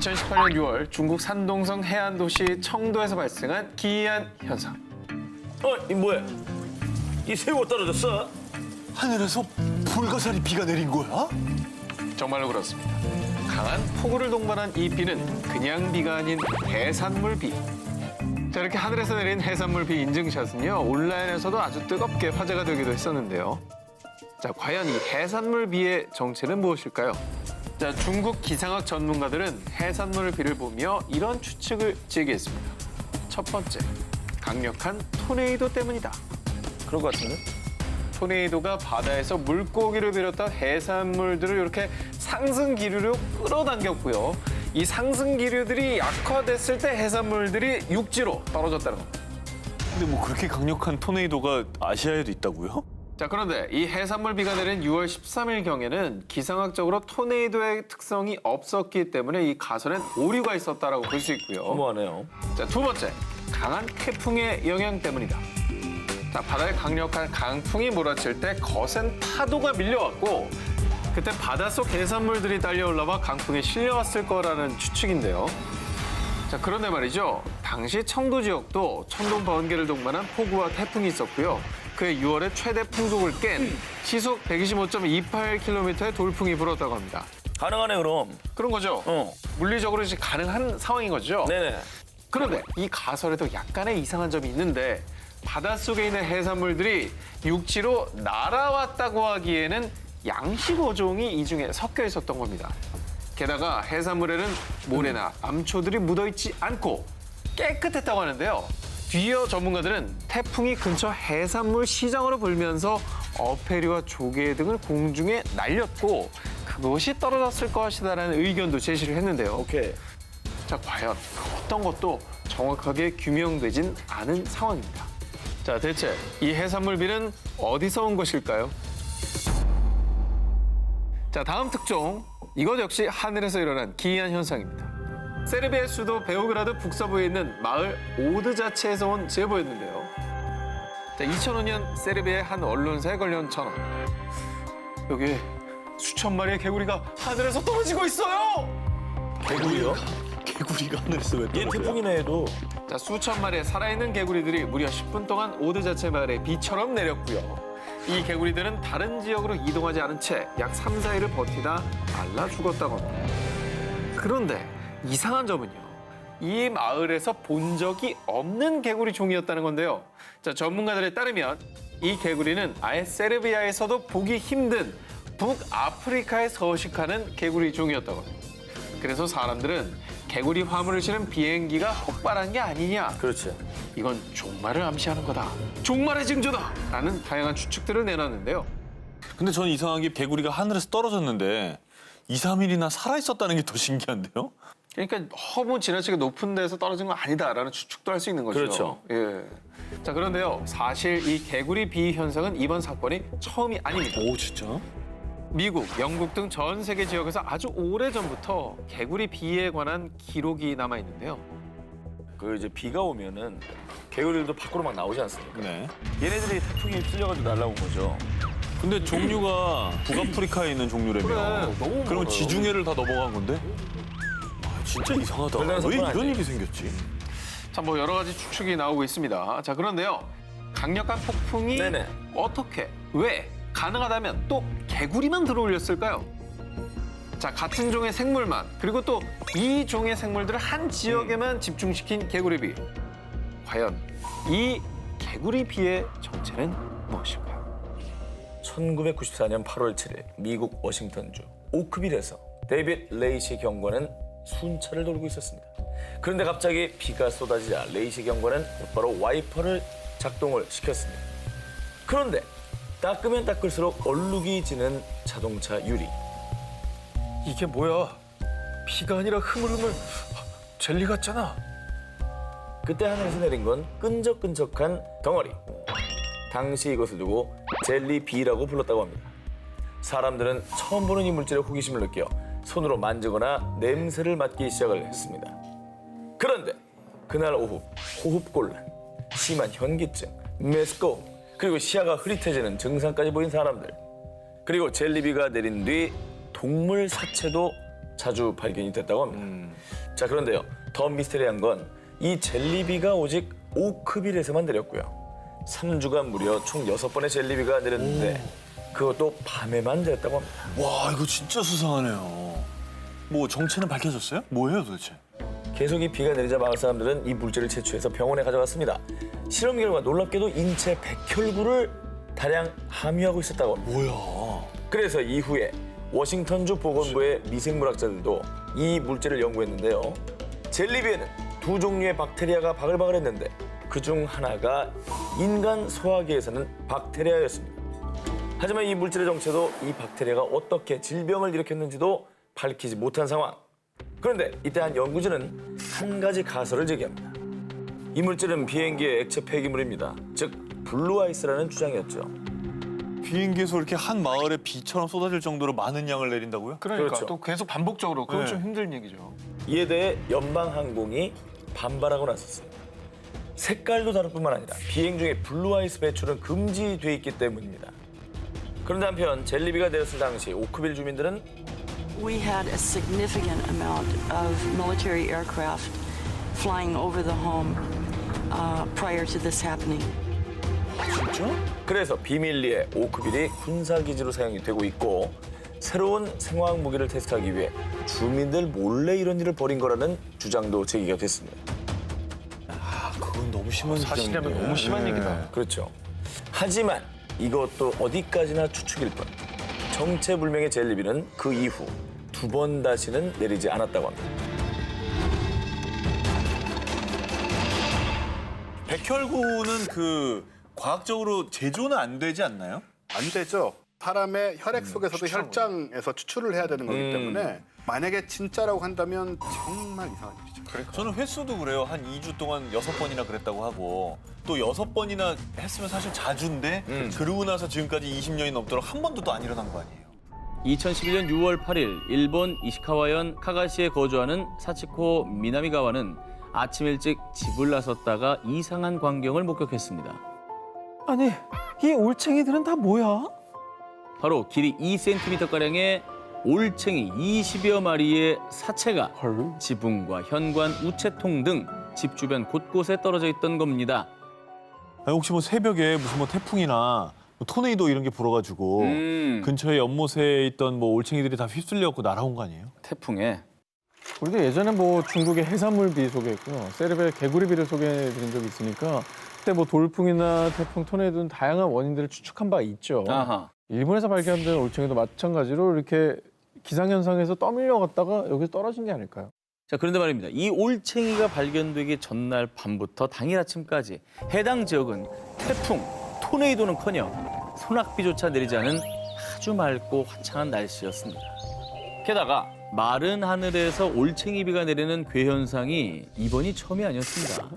2018년 6월 중국 산동성 해안 도시 청도에서 발생한 기이한 현상. 이 뭐야? 이 새우가 떨어졌어? 하늘에서 불가사리 비가 내린 거야? 정말로 그렇습니다. 강한 폭우를 동반한 이 비는 그냥 비가 아닌 해산물 비. 자, 이렇게 하늘에서 내린 해산물 비 인증샷은요, 온라인에서도 아주 뜨겁게 화제가 되기도 했었는데요. 자, 과연 이 해산물 비의 정체는 무엇일까요? 자, 중국 기상학 전문가들은 해산물 비를 보며 이런 추측을 제기했습니다. 첫 번째, 강력한 토네이도 때문이다. 그런 것 같은데? 토네이도가 바다에서 물고기를 비롯한 해산물들을 이렇게 상승 기류로 끌어당겼고요. 이 상승 기류들이 약화됐을 때 해산물들이 육지로 떨어졌다는 겁니다. 근데 뭐 그렇게 강력한 토네이도가 아시아에도 있다고요? 자, 그런데 이 해산물 비가 내린 6월 13일경에는 기상학적으로 토네이도의 특성이 없었기 때문에 이 가설엔 오류가 있었다라고 볼 수 있고요. 너무하네요. 자, 두 번째, 강한 태풍의 영향 때문이다. 자, 바다에 강력한 강풍이 몰아칠 때 거센 파도가 밀려왔고 그때 바닷속 해산물들이 딸려 올라와 강풍에 실려왔을 거라는 추측인데요. 자, 그런데 말이죠. 당시 청도 지역도 천둥 번개를 동반한 폭우와 태풍이 있었고요. 그해 6월에 최대 풍속을 깬 시속 125.28km의 돌풍이 불었다고 합니다. 가능하네 그럼. 그런 거죠. 물리적으로 이제 가능한 상황인 거죠. 네네. 그런데 이 가설에도 약간의 이상한 점이 있는데 바닷속에 있는 해산물들이 육지로 날아왔다고 하기에는 양식 어종이 이 중에 섞여 있었던 겁니다. 게다가 해산물에는 모래나 암초들이 묻어있지 않고 깨끗했다고 하는데요. 뒤이어 전문가들은 태풍이 근처 해산물 시장으로 불면서 어패류와 조개 등을 공중에 날렸고 그것이 떨어졌을 것이다라는 의견도 제시를 했는데요. 오케이. 자, 과연 어떤 것도 정확하게 규명되진 않은 상황입니다. 자, 대체 이 해산물 비는 어디서 온 것일까요? 자, 다음 특종. 이것 역시 하늘에서 일어난 기이한 현상입니다. 세르비아의 수도 베오그라드 북서부에 있는 마을 오드자체에서 온 제보였는데요. 자, 2005년 세르비아의 한 언론사에 걸려온 전화. 여기 수천 마리의 개구리가 하늘에서 떨어지고 있어요! 개구리요? 개구리가 하늘에서 왜 얘 떨어져요? 태풍이네 얘도. 자, 수천 마리의 살아있는 개구리들이 무려 10분 동안 오드자체 마을에 비처럼 내렸고요. 이 개구리들은 다른 지역으로 이동하지 않은 채 약 3, 4일을 버티다 말라 죽었다고 합니다. 그런데 이상한 점은요. 이 마을에서 본 적이 없는 개구리 종이었다는 건데요. 자, 전문가들에 따르면 이 개구리는 아예 세르비아에서도 보기 힘든 북아프리카에 서식하는 개구리 종이었다고 합니다. 그래서 사람들은 개구리 화물을 실은 비행기가 폭발한 게 아니냐. 그렇지. 이건 종말을 암시하는 거다. 종말의 징조다. 라는 다양한 추측들을 내놨는데요. 근데 저는 이상한 게 개구리가 하늘에서 떨어졌는데 2, 3일이나 살아있었다는 게 더 신기한데요? 그러니까 너무 지나치게 높은 데서 떨어진 건 아니다라는 추측도 할 수 있는 거죠. 그렇죠. 예. 자, 그런데요. 사실 이 개구리 비 현상은 이번 사건이 처음이 아닙니다. 오, 진짜? 미국, 영국 등 전 세계 지역에서 아주 오래전부터 개구리 비에 관한 기록이 남아 있는데요. 그 이제 비가 오면은 개구리들도 밖으로 막 나오지 않습니까? 네. 얘네들이 태풍에 쓸려가지고 날아온 거죠. 근데 종류가 북아프리카에 있는 종류라며. 그래, 너무 그러면 멀어요. 지중해를 다 넘어간 건데? 아, 진짜 이상하다. 별다른 왜 사건 이런 아니에요. 일이 생겼지? 자, 뭐 여러 가지 추측이 나오고 있습니다. 자, 그런데요. 강력한 폭풍이 네네. 어떻게, 왜, 가능하다면 또 개구리만 들어올렸을까요? 자, 같은 종의 생물만, 그리고 또 이 종의 생물들을 한 지역에만 집중시킨 개구리비. 과연 이 개구리비의 정체는 무엇일까요? 1994년 8월 7일 미국 워싱턴주 오크빌에서 데이빗 레이시 경관은 순찰을 돌고 있었습니다. 그런데 갑자기 비가 쏟아지자 레이시 경관은 곧바로 와이퍼를 작동을 시켰습니다. 그런데 닦으면 닦을수록 얼룩이 지는 자동차 유리. 이게 뭐야? 비가 아니라 흐물흐물 젤리 같잖아. 그때 하늘에서 내린 건 끈적끈적한 덩어리. 당시 이것을 두고 젤리비라고 불렀다고 합니다. 사람들은 처음 보는 이 물질에 호기심을 느껴 손으로 만지거나 냄새를 맡기 시작을 했습니다. 그런데 그날 오후 호흡곤란, 심한 현기증, 메스꺼움, 그리고 시야가 흐릿해지는 증상까지 보인 사람들. 그리고 젤리비가 내린 뒤 동물 사체도 자주 발견이 됐다고 합니다. 자, 그런데요. 더 미스테리한 건 이 젤리비가 오직 오크빌에서만 내렸고요. 3주간 무려 총 6번의 젤리비가 내렸는데 그것도 밤에만 내렸다고 합니다. 와, 이거 진짜 수상하네요. 뭐 정체는 밝혀졌어요? 뭐예요 도대체? 계속 이 비가 내리자 마을 사람들은 이 물질을 채취해서 병원에 가져갔습니다. 실험 결과 놀랍게도 인체 백혈구를 다량 함유하고 있었다고 합니다. 뭐야? 그래서 이후에 워싱턴주 보건부의 미생물학자들도 이 물질을 연구했는데요. 젤리비에는 2 종류의 박테리아가 바글바글했는데 그중 하나가 인간 소화기에서는 박테리아였습니다. 하지만 이 물질의 정체도 이 박테리아가 어떻게 질병을 일으켰는지도 밝히지 못한 상황. 그런데 이때 한 연구진은 한 가지 가설을 제기합니다. 이 물질은 비행기의 액체 폐기물입니다. 즉 블루아이스라는 주장이었죠. 비행기에서 이렇게 한 마을에 비처럼 쏟아질 정도로 많은 양을 내린다고요? 그러니까 그렇죠. 또 계속 반복적으로 그건 네. 좀 힘든 얘기죠. 이에 대해 연방항공이 반발하고 나섰어요. 색깔도 다를 뿐만 아니라 비행 중에 블루아이스 배출은 금지돼 있기 때문입니다. 그런데 한편 젤리비가 내렸을 당시 오크빌 주민들은 We had a significant amount of military aircraft flying over the home prior to this happening. 그래서 비밀리에 오크빌이 군사기지로 사용이 되고 있고 새로운 생화학 무기를 테스트하기 위해 주민들 몰래 이런 일을 벌인 거라는 주장도 제기가 됐습니다. 아, 그건 너무 심한 사실이라면 주장인데. 너무 심한 얘기다. 그렇죠. 하지만 이것도 어디까지나 추측일 뿐. 정체불명의 젤리비는 그 이후 2번 다시는 내리지 않았다고 합니다. 백혈구는 그 과학적으로 제조는 안 되지 않나요? 안 되죠. 사람의 혈액 속에서도 혈장에서 추출을 해야 되는 거기 때문에 만약에 진짜라고 한다면 정말 이상한 일이죠. 저는 횟수도 그래요. 한 2주 동안 6번이나 그랬다고 하고 또 6번이나 했으면 사실 자주인데 그러고 나서 지금까지 20년이 넘도록 한 번도 또 안 일어난 거 아니에요. 2011년 6월 8일 일본 이시카와현 카가시에 거주하는 사치코 미나미가와는 아침 일찍 집을 나섰다가 이상한 광경을 목격했습니다. 아니, 이 올챙이들은 다 뭐야? 바로 길이 2cm가량의 올챙이 20여 마리의 사체가 지붕과 현관, 우체통 등 집 주변 곳곳에 떨어져 있던 겁니다. 아니, 혹시 뭐 새벽에 무슨 뭐 태풍이나 뭐 토네이도 이런 게 불어가지고 근처에 연못에 있던 뭐 올챙이들이 다 휩쓸려갖고 날아온 거 아니에요? 태풍에. 우리도 예전에 뭐 중국의 해산물비 소개했고요. 세르벨 개구리비를 소개해드린 적이 있으니까 그때 뭐 돌풍이나 태풍, 토네이도는 다양한 원인들을 추측한 바 있죠. 아하. 일본에서 발견된 올챙이도 마찬가지로 이렇게 기상현상에서 떠밀려 갔다가 여기서 떨어진 게 아닐까요? 자, 그런데 말입니다. 이 올챙이가 발견되기 전날 밤부터 당일 아침까지 해당 지역은 태풍, 토네이도는커녕 소낙비조차 내리지 않은 아주 맑고 화창한 날씨였습니다. 게다가 마른 하늘에서 올챙이비가 내리는 괴현상이 이번이 처음이 아니었습니다.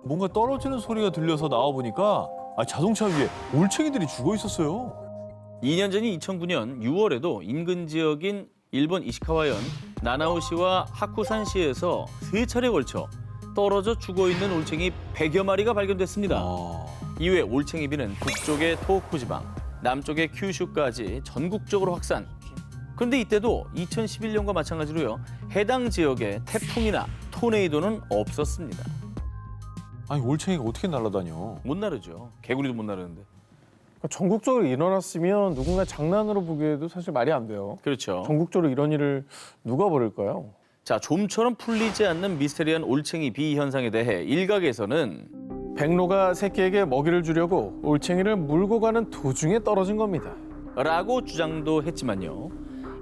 뭔가 떨어지는 소리가 들려서 나와보니까 자동차 위에 올챙이들이 죽어 있었어요. 2년 전인 2009년 6월에도 인근 지역인 일본 이시카와현 나나오시와 하쿠산시에서 3차례에 걸쳐 떨어져 죽어있는 올챙이 100여 마리가 발견됐습니다. 이후에 올챙이비는 북쪽의 토호쿠 지방, 남쪽의 큐슈까지 전국적으로 확산. 그런데 이때도 2011년과 마찬가지로요. 해당 지역에 태풍이나 토네이도는 없었습니다. 아니 올챙이가 어떻게 날아다녀? 못 나르죠. 개구리도 못 나르는데. 그러니까 전국적으로 일어났으면 누군가 장난으로 보기에도 사실 말이 안 돼요. 그렇죠. 전국적으로 이런 일을 누가 벌일까요? 자, 좀처럼 풀리지 않는 미스테리한 올챙이 비 현상에 대해 일각에서는 백로가 새끼에게 먹이를 주려고 올챙이를 물고 가는 도중에 떨어진 겁니다. 라고 주장도 했지만요.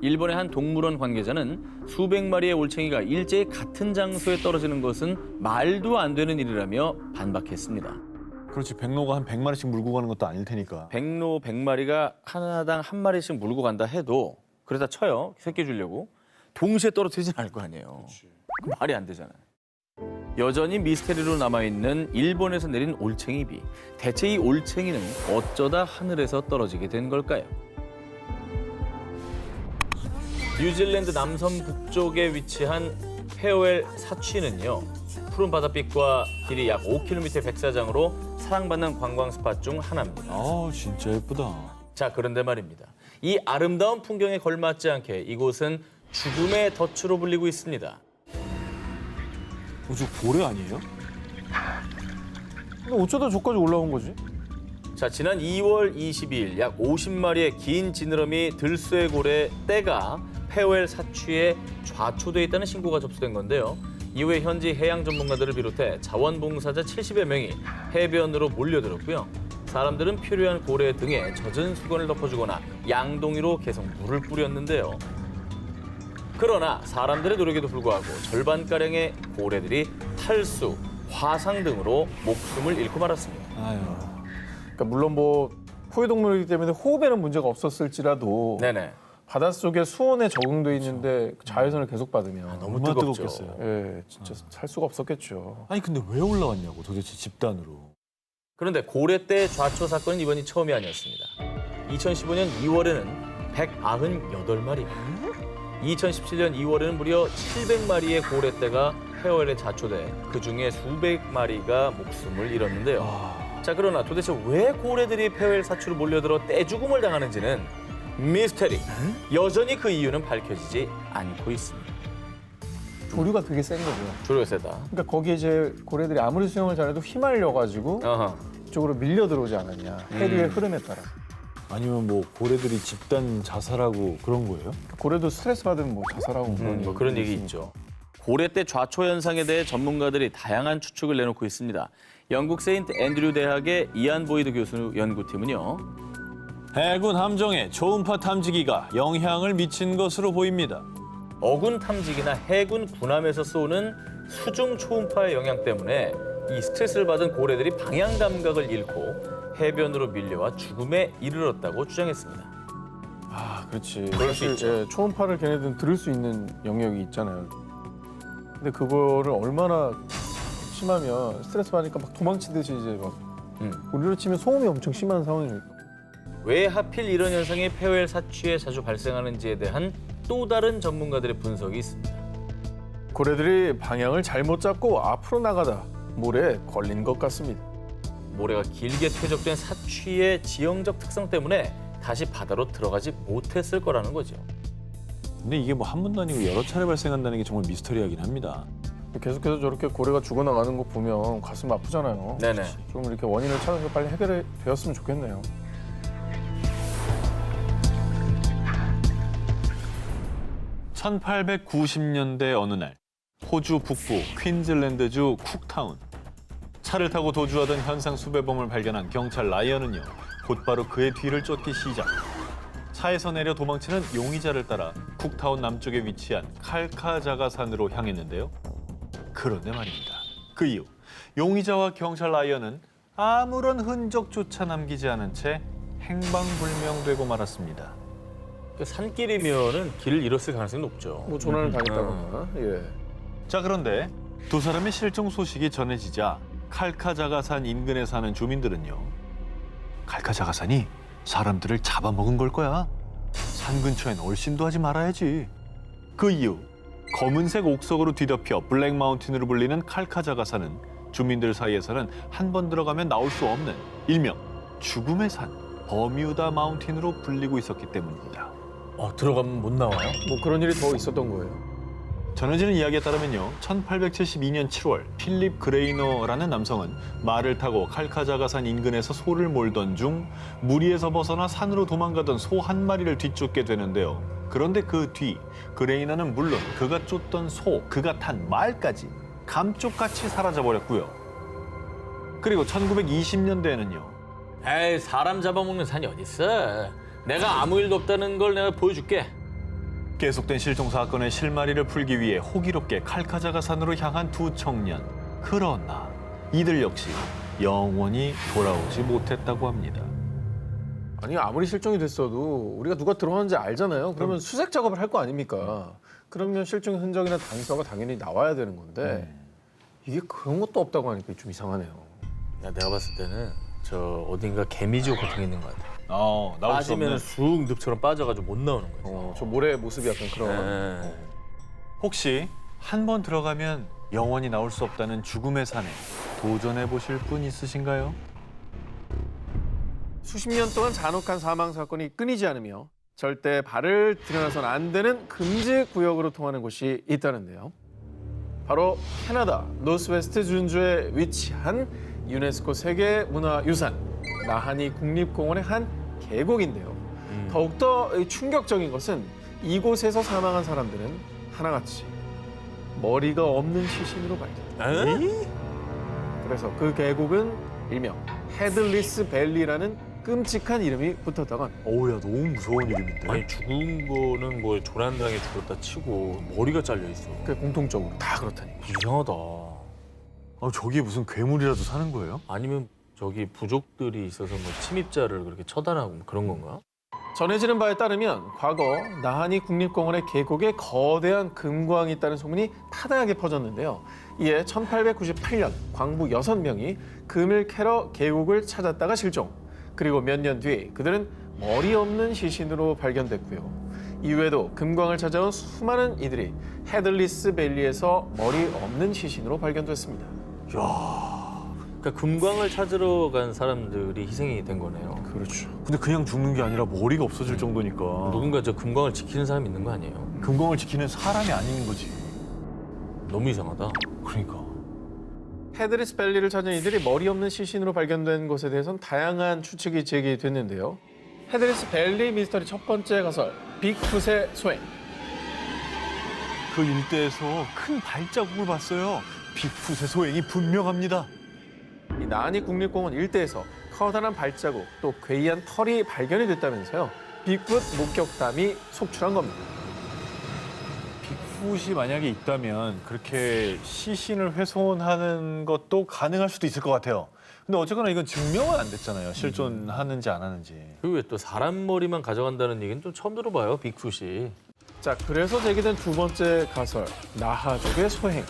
일본의 한 동물원 관계자는 수백 마리의 올챙이가 일제히 같은 장소에 떨어지는 것은 말도 안 되는 일이라며 반박했습니다. 그렇지 백로가 한 100마리씩 물고 가는 것도 아닐 테니까. 백로 100마리가 하나당 한 마리씩 물고 간다 해도 그러다 쳐요. 새끼 주려고. 동시에 떨어뜨리진 않을 거 아니에요. 말이 안 되잖아요. 여전히 미스테리로 남아있는 일본에서 내린 올챙이 비. 대체 이 올챙이는 어쩌다 하늘에서 떨어지게 된 걸까요? 뉴질랜드 남섬 북쪽에 위치한 페어웰 사취는요. 푸른 바닷빛과 길이 약 5km의 백사장으로 사랑받는 관광 스팟 중 하나입니다. 아 진짜 예쁘다. 자, 그런데 말입니다. 이 아름다운 풍경에 걸맞지 않게 이곳은 죽음의 덫으로 불리고 있습니다. 저 고래 아니에요? 근데 어쩌다 저까지 올라온 거지? 자, 지난 2월 22일 약 50마리의 긴 지느러미 들쇠고래 떼가 폐허엘 사취에 좌초돼 있다는 신고가 접수된 건데요. 이후에 현지 해양 전문가들을 비롯해 자원봉사자 70여 명이 해변으로 몰려들었고요. 사람들은 표류한 고래 등에 젖은 수건을 덮어주거나 양동이로 계속 물을 뿌렸는데요. 그러나 사람들의 노력에도 불구하고 절반가량의 고래들이 탈수, 화상 등으로 목숨을 잃고 말았습니다. 아유. 그러니까 물론 뭐 포유동물이기 때문에 호흡에는 문제가 없었을지라도 네네. 바닷속에 수온에 적응돼 있는데 자외선을 계속 받으면 너무 얼마나 뜨겁죠. 뜨겁겠어요. 예, 진짜 살 수가 없었겠죠. 아니 근데 왜 올라왔냐고 도대체 집단으로. 그런데 고래떼 좌초 사건은 이번이 처음이 아니었습니다. 2015년 2월에는 198마리, 2017년 2월에는 무려 700마리의 고래떼가 폐허엘에 자초돼 그중에 수백 마리가 목숨을 잃었는데요. 자, 그러나 도대체 왜 고래들이 폐허엘 사추로 몰려들어 떼죽음을 당하는지는 미스테리. 여전히 그 이유는 밝혀지지 않고 있습니다. 조류가 되게 센 거죠. 조류가 세다. 그러니까 거기에 이제 고래들이 아무리 수영을 잘해도 휘말려가지고 어허. 이쪽으로 밀려 들어오지 않았냐. 해류의 흐름에 따라. 아니면 뭐 고래들이 집단 자살하고 그런 거예요? 고래도 스트레스 받으면 뭐 자살하고 뭐 그런 얘기 있죠. 고래떼 좌초 현상에 대해 전문가들이 다양한 추측을 내놓고 있습니다. 영국 세인트 앤드류 대학의 이안 보이드 교수 연구팀은요. 해군 함정에 초음파 탐지기가 영향을 미친 것으로 보입니다. 어군 탐지기나 해군 군함에서 쏘는 수중 초음파의 영향 때문에 이 스트레스를 받은 고래들이 방향 감각을 잃고 해변으로 밀려와 죽음에 이르렀다고 주장했습니다. 아, 그렇지. 그럴 수 사실, 있죠. 예, 초음파를 걔네들은 들을 수 있는 영역이 있잖아요. 근데 그거를 얼마나 심하면 스트레스 받으니까 막 도망치듯이 이제 막 우리로 치면 소음이 엄청 심한 상황이니까. 왜 하필 이런 현상이 폐허엘 사취에 자주 발생하는지에 대한 또 다른 전문가들의 분석이 있습니다. 고래들이 방향을 잘못 잡고 앞으로 나가다 모래에 걸린 것 같습니다. 모래가 길게 퇴적된 사취의 지형적 특성 때문에 다시 바다로 들어가지 못했을 거라는 거죠. 근데 이게 뭐 한 번도 아니고 여러 차례 발생한다는 게 정말 미스터리하긴 합니다. 계속해서 저렇게 고래가 죽어나가는 거 보면 가슴 아프잖아요. 네네. 좀 이렇게 원인을 찾아서 빨리 해결이 되었으면 좋겠네요. (1890년대) 어느 날 호주 북부 퀸즐랜드주 쿡타운. 차를 타고 도주하던 현상 수배범을 발견한 경찰 라이언은요, 곧바로 그의 뒤를 쫓기 시작. 차에서 내려 도망치는 용의자를 따라 쿡타운 남쪽에 위치한 칼카자가산으로 향했는데요. 그런데 말입니다. 그 이후 용의자와 경찰 라이언은 아무런 흔적조차 남기지 않은 채 행방불명되고 말았습니다. 그 산길이면은 길을 잃었을 가능성이 높죠. 뭐 조난을 당했다거나. 예. 자, 그런데 두 사람의 실종 소식이 전해지자 칼카자가산 인근에 사는 주민들은요, 칼카자가산이 사람들을 잡아먹은 걸 거야. 산 근처엔 얼씬도 하지 말아야지. 그 이후 검은색 옥석으로 뒤덮여 블랙마운틴으로 불리는 칼카자가산은 주민들 사이에서는 한 번 들어가면 나올 수 없는 일명 죽음의 산, 버뮤다 마운틴으로 불리고 있었기 때문입니다. 들어가면 못 나와요? 뭐 그런 일이 더 있었던 거예요. 전해지는 이야기에 따르면요, 1872년 7월 필립 그레이너라는 남성은 말을 타고 칼카자가산 인근에서 소를 몰던 중 무리에서 벗어나 산으로 도망가던 소 한 마리를 뒤쫓게 되는데요. 그런데 그 뒤 그레이너는 물론 그가 쫓던 소, 그가 탄 말까지 감쪽같이 사라져버렸고요. 그리고 1920년대에는요. 에이, 사람 잡아먹는 산이 어딨어. 내가 아무 일도 없다는 걸 내가 보여줄게. 계속된 실종 사건의 실마리를 풀기 위해 호기롭게 칼카자가산으로 향한 두 청년. 그러나 이들 역시 영원히 돌아오지 못했다고 합니다. 아니 아무리 실종이 됐어도 우리가 누가 들어왔는지 알잖아요. 그러면 수색 작업을 할 거 아닙니까? 그러면 실종 흔적이나 단서가 당연히 나와야 되는 건데 이게 그런 것도 없다고 하니까 좀 이상하네요. 야, 내가 봤을 때는 저 어딘가 개미지옥 같은 게 있는 것 같아. 나올 수 없는. 빠지면 쑥 늪처럼 빠져가지고 못 나오는 거지. 저 모래의 모습이 약간 그런. 네. 혹시 한 번 들어가면 영원히 나올 수 없다는 죽음의 산에 도전해 보실 분 있으신가요? 수십 년 동안 잔혹한 사망 사건이 끊이지 않으며 절대 발을 들여놔선 안 되는 금지 구역으로 통하는 곳이 있다는데요. 바로 캐나다 노스웨스트 준주에 위치한 유네스코 세계문화유산 나하니 국립공원의 한 계곡인데요. 더욱더 충격적인 것은 이곳에서 사망한 사람들은 하나같이 머리가 없는 시신으로 발견. 그래서 그 계곡은 일명 헤들리스 밸리라는 끔찍한 이름이 붙었다고 합니다. 어우야 너무 무서운 이름인데. 아니 죽은 거는 뭐 조난당해 죽었다 치고 머리가 잘려 있어. 그 공통적으로 다 그렇다니까. 이상하다. 저기에 무슨 괴물이라도 사는 거예요? 아니면 저기 부족들이 있어서 뭐 침입자를 그렇게 처단하고 뭐 그런 건가? 전해지는 바에 따르면 과거 나하니 국립공원의 계곡에 거대한 금광이 있다는 소문이 타당하게 퍼졌는데요. 이에 1898년 광부 6명이 금을 캐러 계곡을 찾았다가 실종. 그리고 몇 년 뒤 그들은 머리 없는 시신으로 발견됐고요. 이후에도 금광을 찾아온 수많은 이들이 헤들리스 밸리에서 머리 없는 시신으로 발견됐습니다. 그러니까 금광을 찾으러 간 사람들이 희생이 된 거네요. 그렇죠. 근데 그냥 죽는 게 아니라 머리가 없어질 정도니까. 누군가 저 금광을 지키는 사람이 있는 거 아니에요? 금광을 지키는 사람이 아닌 거지. 너무 이상하다. 그러니까. 헤드리스 밸리를 찾은 이들이 머리 없는 시신으로 발견된 것에 대해서는 다양한 추측이 제기됐는데요. 헤드리스 밸리 미스터리 첫 번째 가설, 빅풋의 소행. 그 일대에서 큰 발자국을 봤어요. 빅풋의 소행이 분명합니다. 이 나하니 국립공원 일대에서 커다란 발자국 또 괴이한 털이 발견이 됐다면서요. 빅풋 목격담이 속출한 겁니다. 빅풋이 만약에 있다면 그렇게 시신을 훼손하는 것도 가능할 수도 있을 것 같아요. 근데 어쨌거나 이건 증명은 안 됐잖아요. 실존하는지 안 하는지. 그리고 왜 또 사람 머리만 가져간다는 얘기는 좀 처음 들어봐요, 빅풋이. 자, 그래서 제기된 두 번째 가설, 나하족의 소행.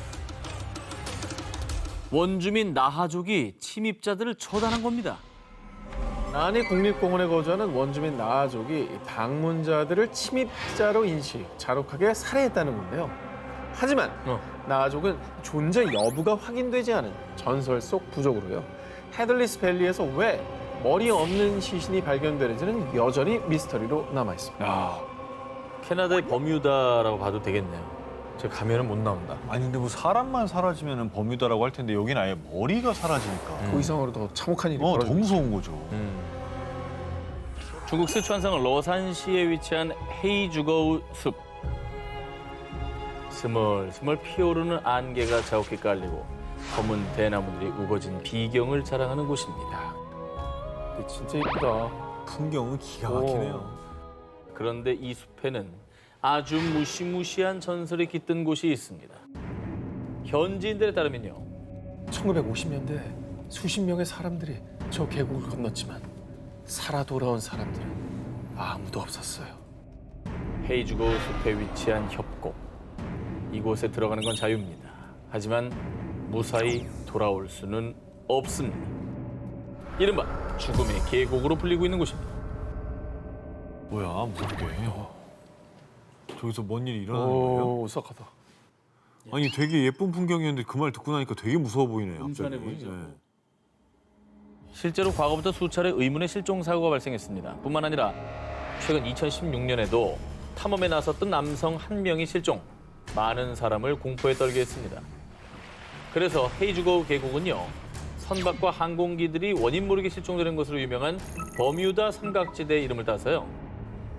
원주민 나하족이 침입자들을 처단한 겁니다. 나하니 국립공원에 거주하는 원주민 나하족이 방문자들을 침입자로 인식, 잔혹하게 살해했다는 건데요. 하지만 나하족은 존재 여부가 확인되지 않은 전설 속 부족으로요. 헤들리스 밸리에서 왜 머리 없는 시신이 발견되는지는 여전히 미스터리로 남아 있습니다. 캐나다의 버뮤다라고 봐도 되겠네요. 제가 가면은 못 나온다. 아니 근데 뭐 사람만 사라지면 버뮤다라고 할 텐데 여기는 아예 머리가 사라지니까. 그 이상으로 더 참혹한 일이 더 벌어지고 무서운 거죠. 중국 스촨성 러산시에 위치한 헤이주거우 숲. 스멀스멀 피어오르는 안개가 자욱히 깔리고 검은 대나무들이 우거진 비경을 자랑하는 곳입니다. 진짜 이쁘다. 풍경은 기가 막히네요. 그런데 이 숲에는 아주 무시무시한 전설이 깃든 곳이 있습니다. 현지인들에 따르면요. 1950년대 수십 명의 사람들이 저 계곡을 건넜지만 살아 돌아온 사람들은 아무도 없었어요. 헤이주거우 숲에 위치한 협곡. 이곳에 들어가는 건 자유입니다. 하지만 무사히 돌아올 수는 없습니다. 이른바 죽음의 계곡으로 불리고 있는 곳입니다. 뭐야 무섭게. 저기서 뭔 일이 일어나는 거예요? 오, 오싹하다. 아니 되게 예쁜 풍경이었는데 그 말 듣고 나니까 되게 무서워 보이네요. 음산해 갑자기. 보이죠. 네. 실제로 과거부터 수차례 의문의 실종 사고가 발생했습니다. 뿐만 아니라 최근 2016년에도 탐험에 나섰던 남성 한 명이 실종, 많은 사람을 공포에 떨게 했습니다. 그래서 헤이주거우 계곡은요, 선박과 항공기들이 원인 모르게 실종되는 것으로 유명한 버뮤다 삼각지대의 이름을 따서요,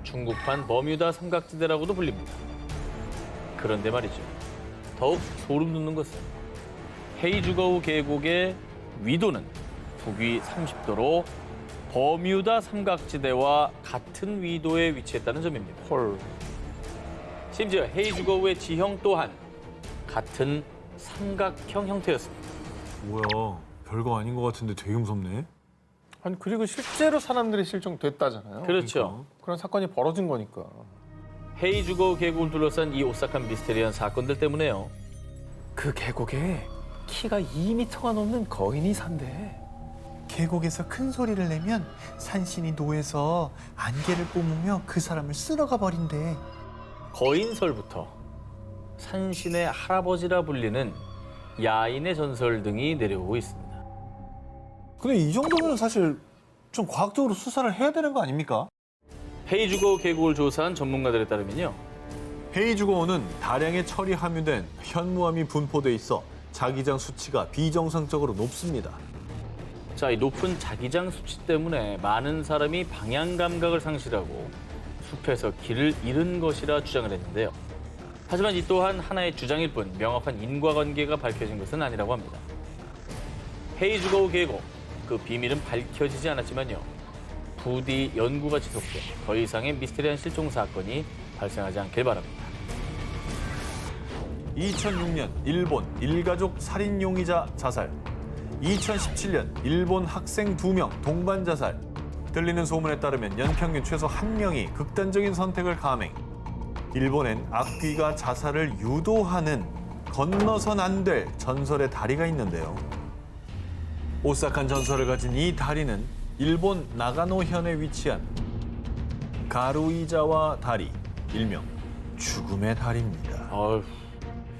중국판 버뮤다 삼각지대라고도 불립니다. 그런데 말이죠, 더욱 소름 돋는 것은 헤이주거우 계곡의 위도는 북위 30도로 버뮤다 삼각지대와 같은 위도에 위치했다는 점입니다. 헐. 심지어 헤이주거우의 지형 또한 같은 삼각형 형태였습니다. 뭐야 별거 아닌 것 같은데 되게 무섭네. 아니 그리고 실제로 사람들이 실종됐다잖아요. 그렇죠. 그런 사건이 벌어진 거니까. 헤이주거우 계곡을 둘러싼 이 오싹한 미스테리한 사건들 때문에요. 그 계곡에 키가 2m가 넘는 거인이 산대. 계곡에서 큰 소리를 내면 산신이 노해서 안개를 뿜으며 그 사람을 쓸어가 버린대. 거인설부터 산신의 할아버지라 불리는 야인의 전설 등이 내려오고 있습니다. 근데 이 정도면 사실 좀 과학적으로 수사를 해야 되는 거 아닙니까? 헤이주거 계곡을 조사한 전문가들에 따르면요. 헤이주거원은 다량의 철이 함유된 현무암이 분포돼 있어 자기장 수치가 비정상적으로 높습니다. 자, 이 높은 자기장 수치 때문에 많은 사람이 방향 감각을 상실하고 숲에서 길을 잃은 것이라 주장을 했는데요. 하지만 이 또한 하나의 주장일 뿐 명확한 인과관계가 밝혀진 것은 아니라고 합니다. 헤이주거 계곡, 그 비밀은 밝혀지지 않았지만요. 부디 연구가 지속돼 더 이상의 미스테리한 실종 사건이 발생하지 않길 바랍니다. 2006년 일본 일가족 살인 용의자 자살. 2017년 일본 학생 2명 동반 자살. 들리는 소문에 따르면 연평균 최소 1명이 극단적인 선택을 감행. 일본엔 악귀가 자살을 유도하는 건너선 안 될 전설의 다리가 있는데요. 오싹한 전설을 가진 이 다리는 일본 나가노현에 위치한 가루이자와 다리, 일명 죽음의 다리입니다. 어휴.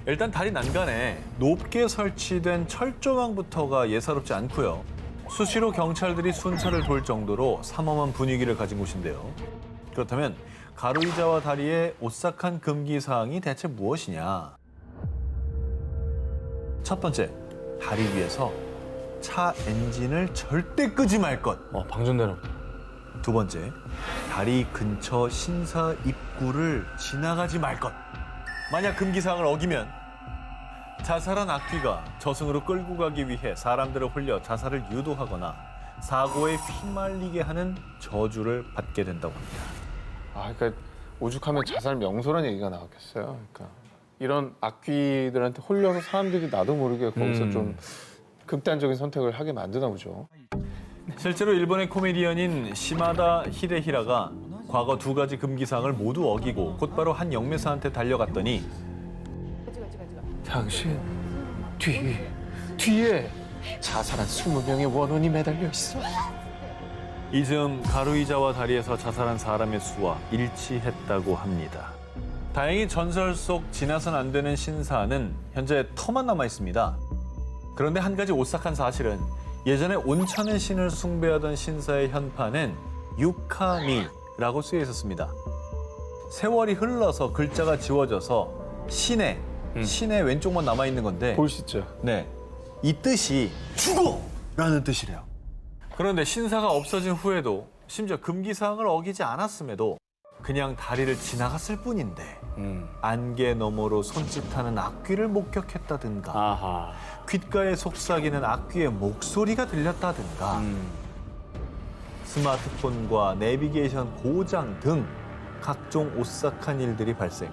일단 다리 난간에 높게 설치된 철조망부터가 예사롭지 않고요. 수시로 경찰들이 순찰을 돌 정도로 삼엄한 분위기를 가진 곳인데요. 그렇다면 가루이자와 다리의 오싹한 금기 사항이 대체 무엇이냐? 첫 번째, 다리 위에서 차 엔진을 절대 끄지 말 것. 방전되는. 두 번째, 다리 근처 신사 입구를 지나가지 말 것. 만약 금기사항을 어기면 자살한 악귀가 저승으로 끌고 가기 위해 사람들을 홀려 자살을 유도하거나 사고에 휘말리게 하는 저주를 받게 된다고 합니다. 아, 그러니까 오죽하면 자살 명소란 얘기가 나왔겠어요. 그러니까 이런 악귀들한테 홀려서 사람들이 나도 모르게 거기서 좀 극단적인 선택을 하게 만드나 보죠. 실제로 일본의 코미디언인 시마다 히데히라가 과거 2가지 금기사항을 모두 어기고 곧바로 한 영매사한테 달려갔더니 당신 뒤에 자살한 20명의 원혼이 매달려 있어. 이 즈음 가루이자와 다리에서 자살한 사람의 수와 일치했다고 합니다. 다행히 전설 속 지나선 안 되는 신사는 현재 터만 남아 있습니다. 그런데 한 가지 오싹한 사실은 예전에 온천의 신을 숭배하던 신사의 현판엔 유카미라고 쓰여 있었습니다. 세월이 흘러서 글자가 지워져서 신의 왼쪽만 남아 있는 건데 볼시죠. 네, 이 뜻이 죽어라는 뜻이래요. 그런데 신사가 없어진 후에도 심지어 금기사항을 어기지 않았음에도 그냥 다리를 지나갔을 뿐인데 안개 너머로 손짓하는 악귀를 목격했다든가 아하. 귓가에 속삭이는 악귀의 목소리가 들렸다든가 스마트폰과 내비게이션 고장 등 각종 오싹한 일들이 발생.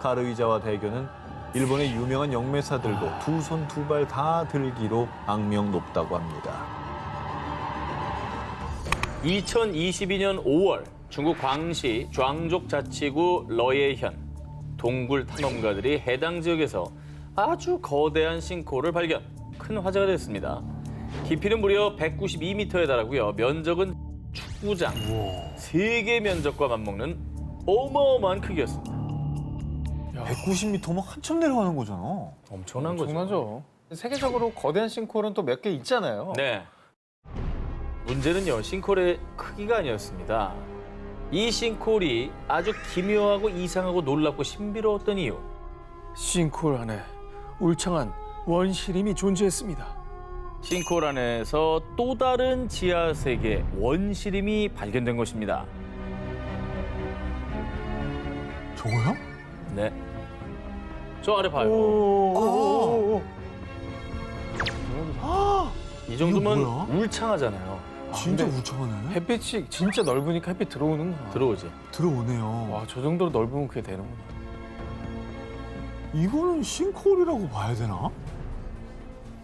가루이자와 대교는 일본의 유명한 영매사들도 2손 2발 다 들기로 악명 높다고 합니다. 2022년 5월 중국 광시 좌ang족 자치구 러예현 동굴 탐험가들이 해당 지역에서 아주 거대한 싱크홀을 발견. 큰 화제가 됐습니다. 깊이는 무려 192m에 달하고요. 면적은 축구장 3개 면적과 맞먹는 어마어마한 크기였습니다. 190m면 한참 내려가는 거잖아. 엄청난 거죠. 엄청나죠. 세계적으로 거대한 싱크홀은 또 몇 개 있잖아요. 네. 문제는요, 싱크홀의 크기가 아니었습니다. 이 싱크홀이 아주 기묘하고 이상하고 놀랍고 신비로웠던 이유. 싱크홀 안에 울창한 원시림이 존재했습니다. 싱크홀 안에서 또 다른 지하 세계 원시림이 발견된 것입니다. 저거요? 네. 저 아래 봐요. 이 정도면 이거 뭐야? 울창하잖아요. 진짜 근데 울창하네. 햇빛이 진짜 넓으니까 햇빛 들어오는구나. 들어오지. 들어오네요. 와, 저 정도로 넓으면 그게 되는구나. 이거는 싱크홀이라고 봐야 되나?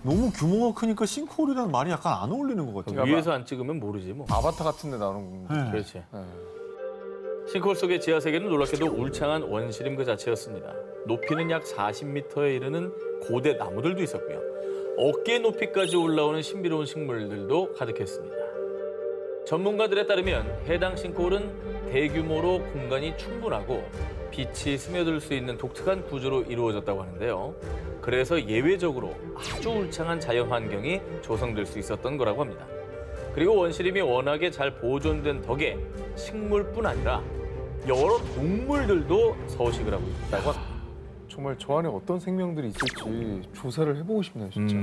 너무 규모가 크니까 싱크홀이라는 말이 약간 안 어울리는 것 같아요. 위에서 안 찍으면 모르지 뭐. 아바타 같은 데 나오는 거. 네. 그렇지. 네. 싱크홀 속의 지하 세계는 놀랍게도 울창한 원시림 그 자체였습니다. 높이는 약 40m에 이르는 고대 나무들도 있었고요. 어깨 높이까지 올라오는 신비로운 식물들도 가득했습니다. 전문가들에 따르면 해당 싱크홀은 대규모로 공간이 충분하고 빛이 스며들 수 있는 독특한 구조로 이루어졌다고 하는데요. 그래서 예외적으로 아주 울창한 자연 환경이 조성될 수 있었던 거라고 합니다. 그리고 원시림이 워낙에 잘 보존된 덕에 식물뿐 아니라 여러 동물들도 서식을 하고 있다고 합니다. 정말 저 안에 어떤 생명들이 있을지 조사를 해보고 싶네요, 진짜.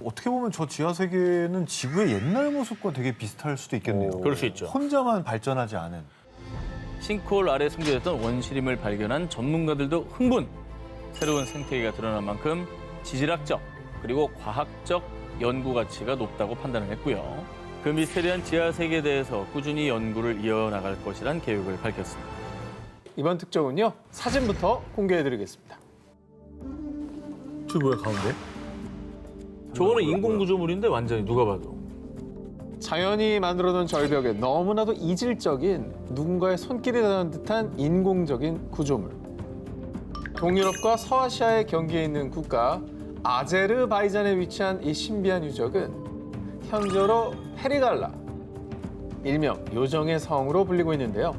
어떻게 보면 저 지하 세계는 지구의 옛날 모습과 되게 비슷할 수도 있겠네요. 그럴 수 있죠. 혼자만 발전하지 않은. 싱크홀 아래 숨겨졌던 원시림을 발견한 전문가들도 흥분. 새로운 생태계가 드러난 만큼 지질학적 그리고 과학적 연구 가치가 높다고 판단을 했고요. 그 미스테리한 지하 세계에 대해서 꾸준히 연구를 이어나갈 것이란 계획을 밝혔습니다. 이번 특종은요, 사진부터 공개해드리겠습니다. 저 뭐야 가운데? 저거는 인공 구조물인데 완전히 누가 봐도. 자연이 만들어둔 절벽에 너무나도 이질적인 누군가의 손길이 닿은 듯한 인공적인 구조물. 동유럽과 서아시아의 경계에 있는 국가 아제르바이잔에 위치한 이 신비한 유적은 현저로 페리갈라, 일명 요정의 성으로 불리고 있는데요.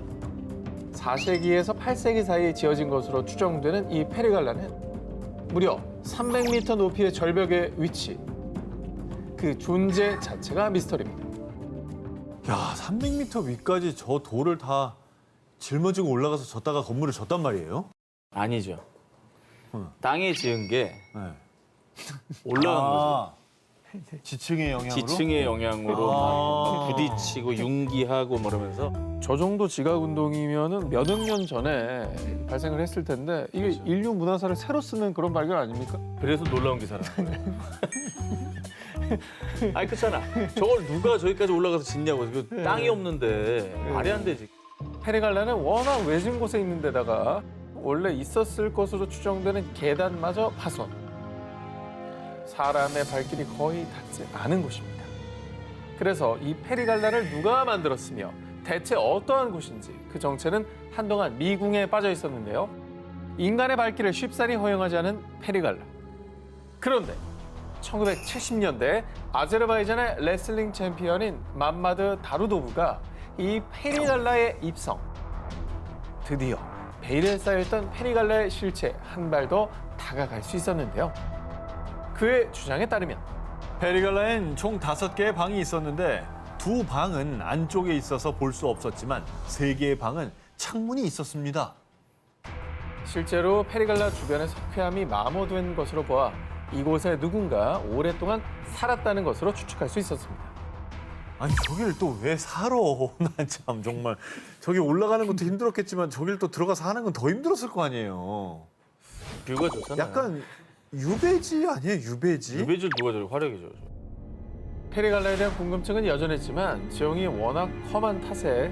4세기에서 8세기 사이에 지어진 것으로 추정되는 이 페리갈라는 무려 300m 높이의 절벽의 위치, 그 존재 자체가 미스터리입니다. 야, 300m 위까지 저 돌을 다 짊어지고 올라가서 졌다가 건물을 졌단 말이에요? 아니죠. 땅에 지은 게 네. 올라간 거죠. 지층의 영향으로? 지층의 영향으로 막 부딪히고 융기하고 뭐 이러면서 저 정도 지각 운동이면은 몇억 년 전에 발생을 했을 텐데 이게 인류 문화사를 새로 쓰는 그런 발견 아닙니까? 그래서 놀라운 기사라는 거예요. 아니 그렇잖아. 저걸 누가 저기까지 올라가서 짓냐고. 그 땅이 없는데 말이 안 되지. 페리갈라는 워낙 외진 곳에 있는 데다가 원래 있었을 것으로 추정되는 계단마저 파손. 사람의 발길이 거의 닿지 않은 곳입니다. 그래서 이 페리갈라를 누가 만들었으며 대체 어떠한 곳인지 그 정체는 한동안 미궁에 빠져 있었는데요. 인간의 발길을 쉽사리 허용하지 않은 페리갈라. 그런데 1970년대 아제르바이잔의 레슬링 챔피언인 맘마드 다루도브가 이 페리갈라에 입성. 드디어 베일에 쌓여있던 페리갈라의 실체 한 발 더 다가갈 수 있었는데요. 그의 주장에 따르면 페리갈라엔 총 5개의 방이 있었는데 2방은 안쪽에 있어서 볼 수 없었지만 3개의 방은 창문이 있었습니다. 실제로 페리갈라 주변에 석회암이 마모된 것으로 보아 이곳에 누군가 오랫동안 살았다는 것으로 추측할 수 있었습니다. 아니 저길 또 왜 살아? 난 참 정말 저기 올라가는 것도 힘들었겠지만 저길 또 들어가서 하는 건 더 힘들었을 거 아니에요. 뷰가 좋잖아요. 약간 유배지 아니에요? 유배지? 유배지 누가 저리 화력이죠. 페리갈라에 대한 궁금증은 여전했지만 지형이 워낙 험한 탓에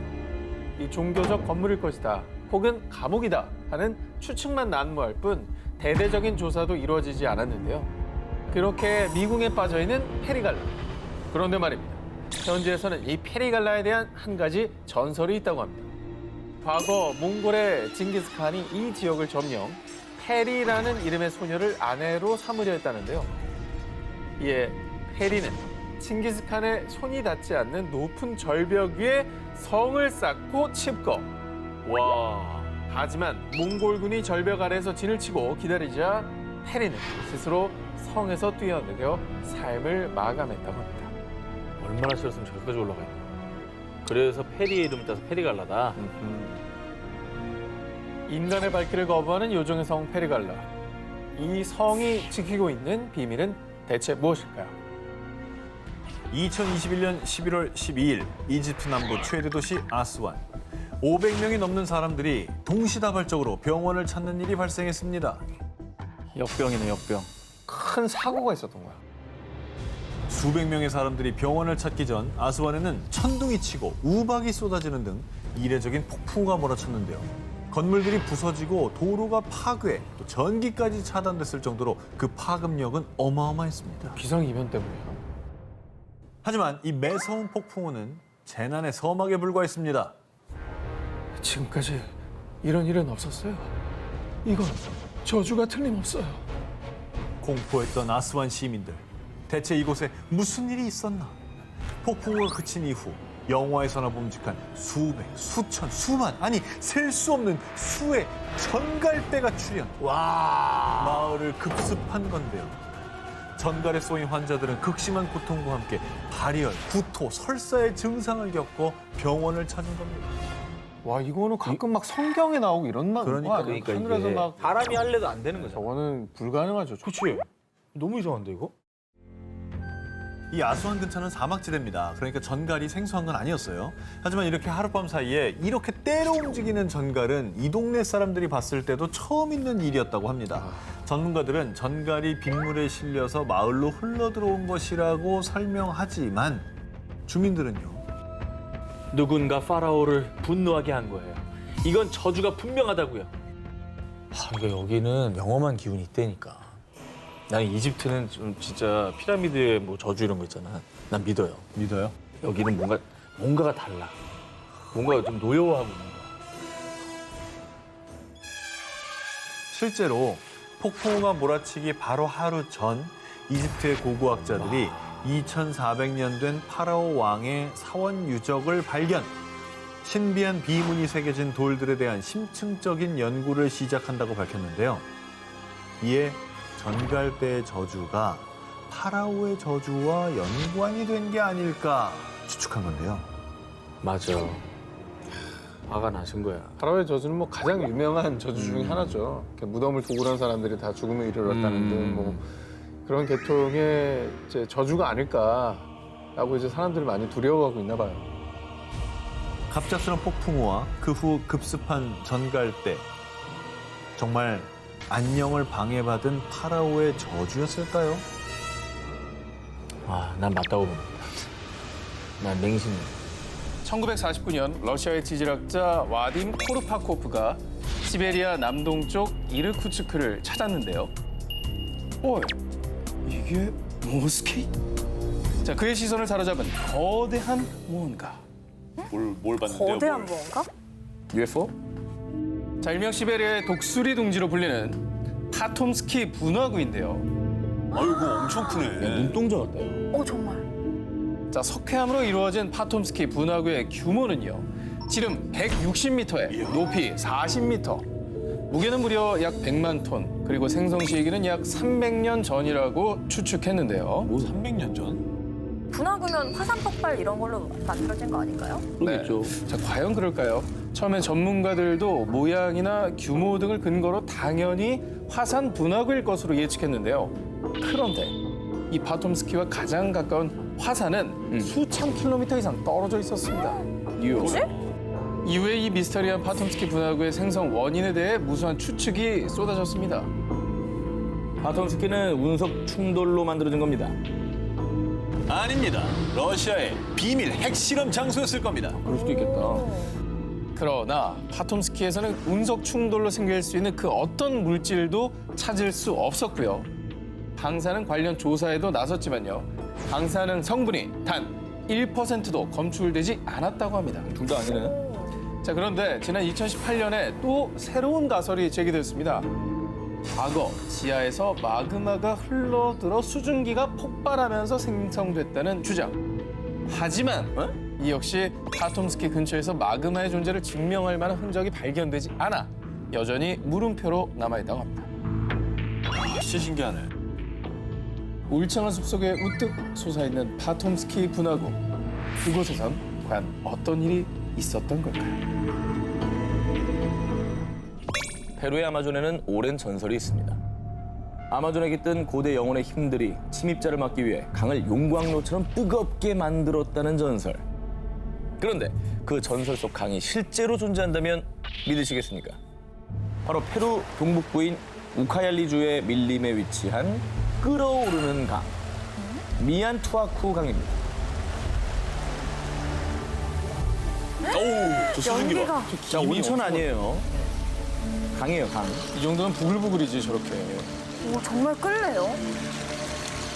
이 종교적 건물일 것이다 혹은 감옥이다 하는 추측만 난무할 뿐 대대적인 조사도 이루어지지 않았는데요. 그렇게 미궁에 빠져있는 페리갈라. 그런데 말입니다. 현지에서는 이 페리갈라에 대한 한 가지 전설이 있다고 합니다. 과거 몽골의 징기스칸이 이 지역을 점령, 페리라는 이름의 소녀를 아내로 삼으려 했다는데요. 이에 페리는 칭기스칸의 손이 닿지 않는 높은 절벽 위에 성을 쌓고 칩거. 와. 하지만 몽골군이 절벽 아래에서 진을 치고 기다리자 페리는 스스로 성에서 뛰어내려 삶을 마감했다고 합니다. 얼마나 싫었으면 저기까지 올라가 있나. 그래서 페리의 이름을 따서 페리갈라다. 인간의 발길을 거부하는 요정의 성 페리갈라. 이 성이 지키고 있는 비밀은 대체 무엇일까요? 2021년 11월 12일 이집트 남부 최대 도시 아스완. 500명이 넘는 사람들이 동시다발적으로 병원을 찾는 일이 발생했습니다. 역병이네, 역병. 큰 사고가 있었던 거야. 수백 명의 사람들이 병원을 찾기 전 아스완에는 천둥이 치고 우박이 쏟아지는 등 이례적인 폭풍우가 몰아쳤는데요. 건물들이 부서지고 도로가 파괴, 또 전기까지 차단됐을 정도로 그 파급력은 어마어마했습니다. 기상이변 때문이야. 하지만 이 매서운 폭풍우는 재난의 서막에 불과했습니다. 지금까지 이런 일은 없었어요. 이건 저주가 틀림없어요. 공포했던 아스완 시민들. 대체 이곳에 무슨 일이 있었나? 폭풍우가 그친 이후 영화에서나 봄직한 수백, 수천, 수만, 아니 셀 수 없는 수의 전갈대가 출현. 와, 마을을 급습한 건데요. 전갈에 쏘인 환자들은 극심한 고통과 함께 발열, 구토, 설사의 증상을 겪고 병원을 찾은 겁니다. 와 이거는 가끔 막 성경에 나오고 이런 거 그러니까, 아니에요? 하늘에서 막 바람이 할래도 안 되는 거죠. 저거는 불가능하죠. 그치? 너무 이상한데 이거? 이 아수원 근처는 사막지대입니다. 그러니까 전갈이 생소한 건 아니었어요. 하지만 이렇게 하룻밤 사이에 이렇게 때로 움직이는 전갈은 이 동네 사람들이 봤을 때도 처음 있는 일이었다고 합니다. 전문가들은 전갈이 빗물에 실려서 마을로 흘러들어온 것이라고 설명하지만 주민들은요. 누군가 파라오를 분노하게 한 거예요. 이건 저주가 분명하다고요. 그러니까 여기는 영험한 기운이 있다니까. 나는 이집트는 좀 진짜 피라미드에 뭐 저주 이런 거 있잖아. 난 믿어요. 믿어요? 여기는 뭔가가 달라. 뭔가 좀 노여워하고 있는 거야. 실제로 폭풍우가 몰아치기 바로 하루 전 이집트의 고고학자들이 2400년 된 파라오 왕의 사원 유적을 발견. 신비한 비문이 새겨진 돌들에 대한 심층적인 연구를 시작한다고 밝혔는데요. 이에 전갈대의 저주가 파라오의 저주와 연관이 된 게 아닐까 추측한 건데요. 맞아. 화가 나신 거야. 파라오의 저주는 뭐 가장 유명한 저주 중에 하나죠. 이렇게 무덤을 도굴한 사람들이 다 죽음에 이르렀다는 등 뭐 그런 계통의 이제 저주가 아닐까라고 이제 사람들이 많이 두려워하고 있나 봐요. 갑작스런 폭풍우와 그 후 급습한 전갈대. 정말 안녕을 방해받은 파라오의 저주였을까요? 난 맞다고 봅니다. 난 맹신해. 1949년 러시아의 지질학자 와딤 코르파코프가 시베리아 남동쪽 이르쿠츠크를 찾았는데요. 이게 모스키? 자, 그의 시선을 사로잡은 거대한 무언가. 뭘 봤는데요? 거대한 무언가? UFO? 자, 일명 시베리아의 독수리 둥지로 불리는 파톰스키 분화구인데요. 아이고 엄청 크네. 눈동자 같다요. 정말. 자, 석회암으로 이루어진 파톰스키 분화구의 규모는요. 지름 160m에 높이 40m. 무게는 무려 약 100만 톤. 그리고 생성 시기는 약 300년 전이라고 추측했는데요. 뭐 300년 전? 분화구면 화산 폭발 이런 걸로 만들어진 거 아닐까요? 그러겠죠. 자, 과연 그럴까요? 처음엔 전문가들도 모양이나 규모 등을 근거로 당연히 화산 분화구일 것으로 예측했는데요. 그런데 이 파톰스키와 가장 가까운 화산은 수천 킬로미터 이상 떨어져 있었습니다. 뭐지? 이후에 이 미스터리한 파톰스키 분화구의 생성 원인에 대해 무수한 추측이 쏟아졌습니다. 파톰스키는 운석 충돌로 만들어진 겁니다. 아닙니다. 러시아의 비밀 핵실험 장소였을 겁니다. 그럴 수도 있겠다. 그러나 파톰스키에서는 운석 충돌로 생길 수 있는 그 어떤 물질도 찾을 수 없었고요. 방사능 관련 조사에도 나섰지만요. 방사능 성분이 단 1%도 검출되지 않았다고 합니다. 둘 다 아니네. 자, 그런데 지난 2018년에 또 새로운 가설이 제기됐습니다. 과거 지하에서 마그마가 흘러들어 수증기가 폭발하면서 생성됐다는 주장. 하지만 이 역시 파톰스키 근처에서 마그마의 존재를 증명할 만한 흔적이 발견되지 않아 여전히 물음표로 남아있다고 합니다. 진짜 신기하네. 울창한 숲속에 우뚝 솟아있는 파톰스키 분화구. 그곳에선 과연 어떤 일이 있었던 걸까요? 페루의 아마존에는 오랜 전설이 있습니다. 아마존에 깃든 고대 영혼의 힘들이 침입자를 막기 위해 강을 용광로처럼 뜨겁게 만들었다는 전설. 그런데 그 전설 속 강이 실제로 존재한다면 믿으시겠습니까? 바로 페루 동북부인 우카얄리주의 밀림에 위치한 끓어오르는 강, 미안투아쿠 강입니다. 어우, 저 수증기 봐. 연기가. 자, 온천 아니에요. 강이에요, 강. 이 정도면 부글부글이지 저렇게. 정말 끌래요?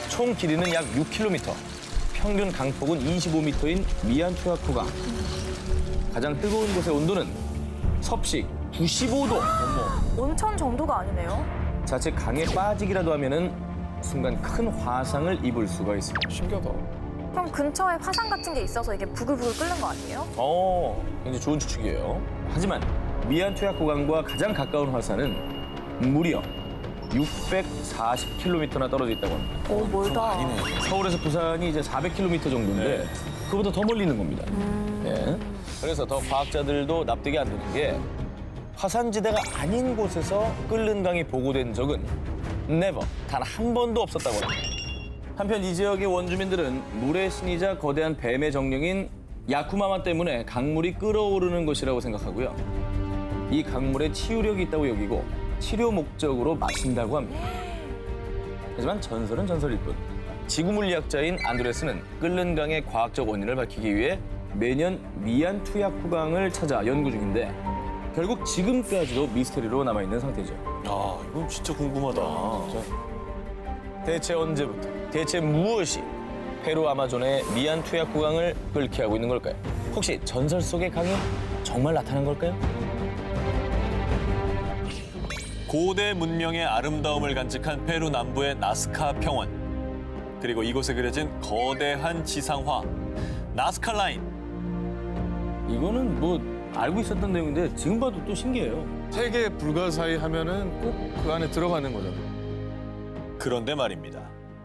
총 길이는 약 6km, 평균 강폭은 25m인 미안투아쿠 강. 가장 뜨거운 곳의 온도는 섭씨 95도. 온천 정도가 아니네요. 자칫 강에 빠지기라도 하면은 순간 큰 화상을 입을 수가 있습니다. 신기하다. 그럼 근처에 화산 같은 게 있어서 이게 부글부글 끓는 거 아니에요? 굉장히 좋은 추측이에요. 하지만 미안투아쿠 강과 가장 가까운 화산은 무려 640km나 떨어져 있다고 합니다. 오, 멀다. 서울에서 부산이 이제 400km 정도인데 그보다 더 멀리 있는 겁니다. 예. 그래서 더 과학자들도 납득이 안 되는 게 화산지대가 아닌 곳에서 끓는 강이 보고된 적은 never, 단 한 번도 없었다고 합니다. 한편 이 지역의 원주민들은 물의 신이자 거대한 뱀의 정령인 야쿠마마 때문에 강물이 끓어오르는 것이라고 생각하고요. 이 강물에 치유력이 있다고 여기고 치료 목적으로 마신다고 합니다. 하지만 전설은 전설일 뿐. 지구 물리학자인 안드레스는 끓는 강의 과학적 원인을 밝히기 위해 매년 미안 투야쿠강을 찾아 연구 중인데 결국 지금까지도 미스터리로 남아있는 상태죠. 아, 이건 진짜 궁금하다. 대체 언제부터, 대체 무엇이 페루 아마존의 미안 투야쿠강을 끓게 하고 있는 걸까요? 혹시 전설 속의 강이 정말 나타난 걸까요? 고대 문명의 아름다움을 간직한 페루 남부의 나스카 평원. 그리고 이곳에 그려진 거대한 지상화, 나스카 라인. 이거는 뭐 알고 있었던 내용인데 지금 봐도 또 신기해요. 세계 불가사의 하면은 꼭 그 안에 들어가는 거잖아요. 그런데 말입니다.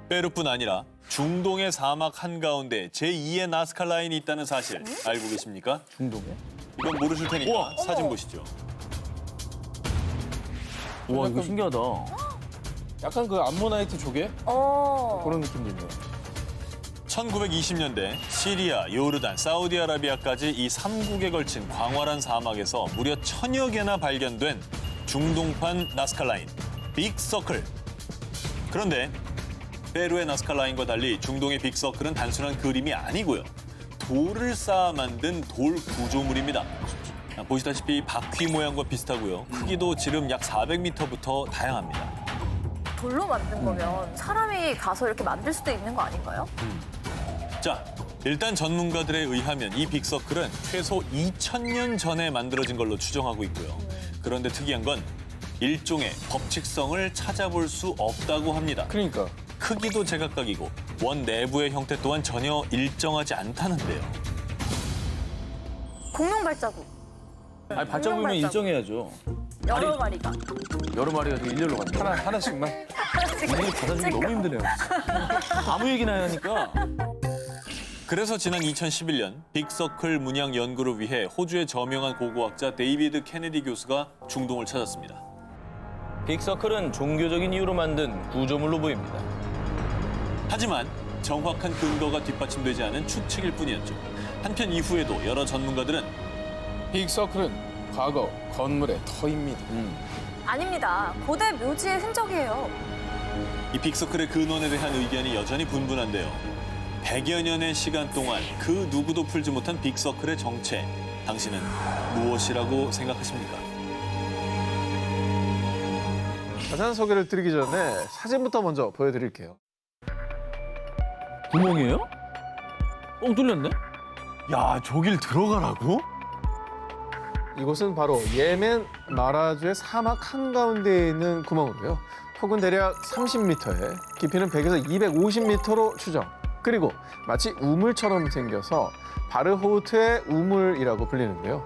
페루뿐 아니라 중동의 사막 한가운데 제2의 나스카 라인이 있다는 사실 알고 계십니까? 중동에? 이건 모르실 테니까 사진 보시죠. 우와, 이거 신기하다. 약간 그 암모나이트 조개 그런 느낌도 있네요. 1920년대 시리아, 요르단, 사우디아라비아까지 이 3국에 걸친 광활한 사막에서 무려 1000여 개나 발견된 중동판 나스카 라인, 빅서클. 그런데 페루의 나스카 라인과 달리 중동의 빅서클은 단순한 그림이 아니고요. 돌을 쌓아 만든 돌 구조물입니다. 보시다시피 바퀴 모양과 비슷하고요. 크기도 지름 약 400m부터 다양합니다. 돌로 만든 거면 사람이 가서 이렇게 만들 수도 있는 거 아닌가요? 자, 일단 전문가들에 의하면 이 빅서클은 최소 2000년 전에 만들어진 걸로 추정하고 있고요. 그런데 특이한 건 일종의 법칙성을 찾아볼 수 없다고 합니다. 그러니까. 크기도 제각각이고 원 내부의 형태 또한 전혀 일정하지 않다는데요. 공룡 발자국. 아니, 발자국이면 일정해야죠. 여러 마리가. 여러 마리가 지금 일렬로 간다. 하나씩만. 이분이 받아주기 너무 힘드네요. 아무 얘기나 하니까. 그래서 지난 2011년 빅서클 문양 연구를 위해 호주의 저명한 고고학자 데이비드 케네디 교수가 중동을 찾았습니다. 빅서클은 종교적인 이유로 만든 구조물로 보입니다. 하지만 정확한 근거가 뒷받침되지 않은 추측일 뿐이었죠. 한편 이후에도 여러 전문가들은 빅서클은 과거 건물의 터입니다. 아닙니다. 고대 묘지의 흔적이에요. 이 빅서클의 근원에 대한 의견이 여전히 분분한데요. 100여 년의 시간 동안 그 누구도 풀지 못한 빅서클의 정체, 당신은 무엇이라고 생각하십니까? 자세한 소개를 드리기 전에 사진부터 먼저 보여드릴게요. 구멍이에요? 뻥 뚫렸네? 야, 저길 들어가라고? 이곳은 바로 예멘 마라주의 사막 한가운데에 있는 구멍이고요. 폭은 대략 30m에 깊이는 100에서 250m로 추정. 그리고 마치 우물처럼 생겨서 바르호우트의 우물이라고 불리는데요.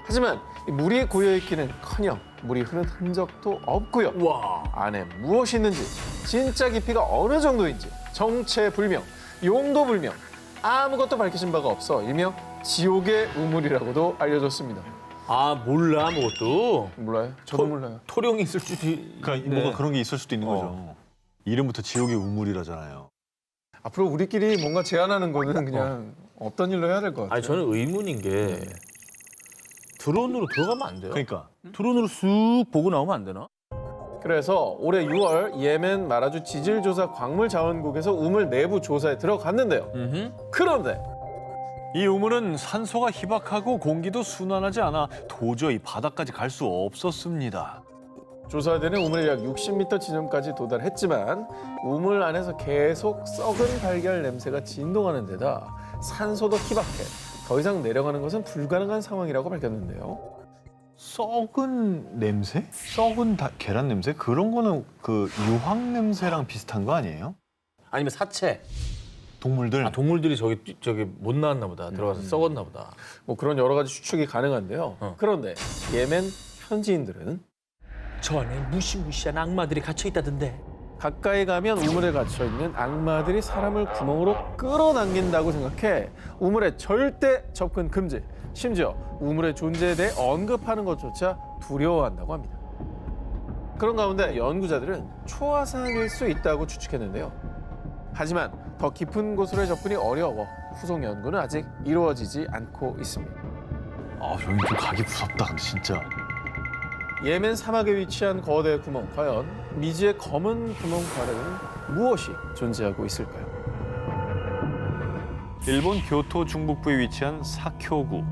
하지만 이 물이 고여있기는커녕 물이 흐른 흔적도 없고요. 와. 안에 무엇이 있는지, 진짜 깊이가 어느 정도인지 정체불명, 용도불명, 아무것도 밝히신 바가 없어 일명 지옥의 우물이라고도 알려졌습니다. 아, 몰라 아무것도. 몰라요? 저도 몰라요. 토룡이 있을 수도 그러니까 뭔가 그런 게 있을 수도 있는 거죠. 이름부터 지옥의 우물이라잖아요. 앞으로 우리끼리 뭔가 제안하는 거는 그냥 없던 일로 해야 될 것 같아요. 아니 저는 의문인 게 드론으로 들어가면 안 돼요? 그러니까 드론으로 쑥 보고 나오면 안 되나? 그래서 올해 6월 예멘 마라주 지질조사 광물자원국에서 우물 내부 조사에 들어갔는데요. 그런데 이 우물은 산소가 희박하고 공기도 순환하지 않아 도저히 바닥까지 갈 수 없었습니다. 조사대는 우물의 약 60m 지점까지 도달했지만 우물 안에서 계속 썩은 달걀 냄새가 진동하는 데다 산소도 희박해 더 이상 내려가는 것은 불가능한 상황이라고 밝혔는데요. 썩은 냄새? 썩은 계란 냄새? 그런 거는 그 유황 냄새랑 비슷한 거 아니에요? 아니면 사체. 동물들? 아, 동물들이 저기 못 나왔나 보다. 들어가서 썩었나 보다. 뭐 그런 여러 가지 추측이 가능한데요. 그런데 예멘 현지인들은 저 안에 무시무시한 악마들이 갇혀 있다던데. 가까이 가면 우물에 갇혀 있는 악마들이 사람을 구멍으로 끌어당긴다고 생각해 우물에 절대 접근 금지. 심지어 우물의 존재에 대해 언급하는 것조차 두려워한다고 합니다. 그런 가운데 연구자들은 초화산일 수 있다고 추측했는데요. 하지만 더 깊은 곳으로의 접근이 어려워 후속 연구는 아직 이루어지지 않고 있습니다. 아, 여기 좀 가기 무섭다, 근데 진짜. 예멘 사막에 위치한 거대 구멍, 과연 미지의 검은 구멍 아래는 무엇이 존재하고 있을까요? 일본 교토 중북부에 위치한 사쿄구.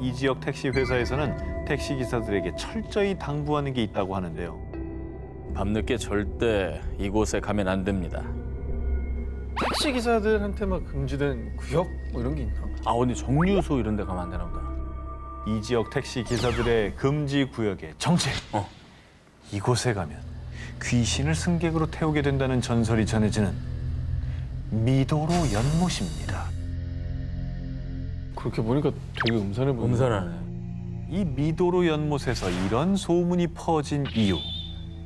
이 지역 택시 회사에서는 택시 기사들에게 철저히 당부하는 게 있다고 하는데요. 밤늦게 절대 이곳에 가면 안 됩니다. 택시 기사들한테 막 금지된 구역 뭐 이런 게 있나? 아, 언니 정류소 이런 데 가면 안 되나 보다. 이 지역 택시 기사들의 금지 구역의 정체. 이곳에 가면 귀신을 승객으로 태우게 된다는 전설이 전해지는 미도로 연못입니다. 그렇게 보니까 되게 음산해 보이네. 음산하네. 이 미도로 연못에서 이런 소문이 퍼진 이유.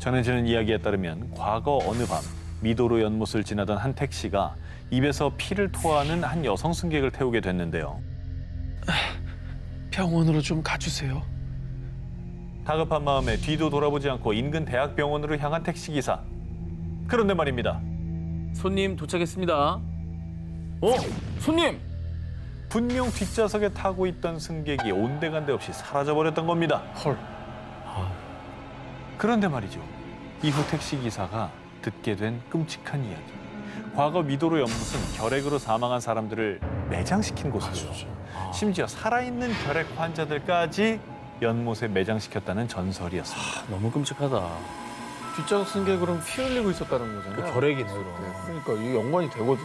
전해지는 이야기에 따르면 과거 어느 밤 미도로 연못을 지나던 한 택시가 입에서 피를 토하는 한 여성 승객을 태우게 됐는데요. 병원으로 좀 가주세요. 다급한 마음에 뒤도 돌아보지 않고 인근 대학병원으로 향한 택시기사. 그런데 말입니다. 손님 도착했습니다. 손님! 분명 뒷좌석에 타고 있던 승객이 온데간데 없이 사라져버렸던 겁니다. 헐. 그런데 말이죠. 이후 택시기사가 듣게 된 끔찍한 이야기. 과거 미도로 연못은 결핵으로 사망한 사람들을 매장시킨 곳이고요. 심지어 살아있는 결핵 환자들까지 연못에 매장시켰다는 전설이었습니다. 너무 끔찍하다. 뒷좌석 승객으로는 피 흘리고 있었다는 거잖아요. 결핵이네, 네, 그럼. 그러니까 이게 연관이 되거든.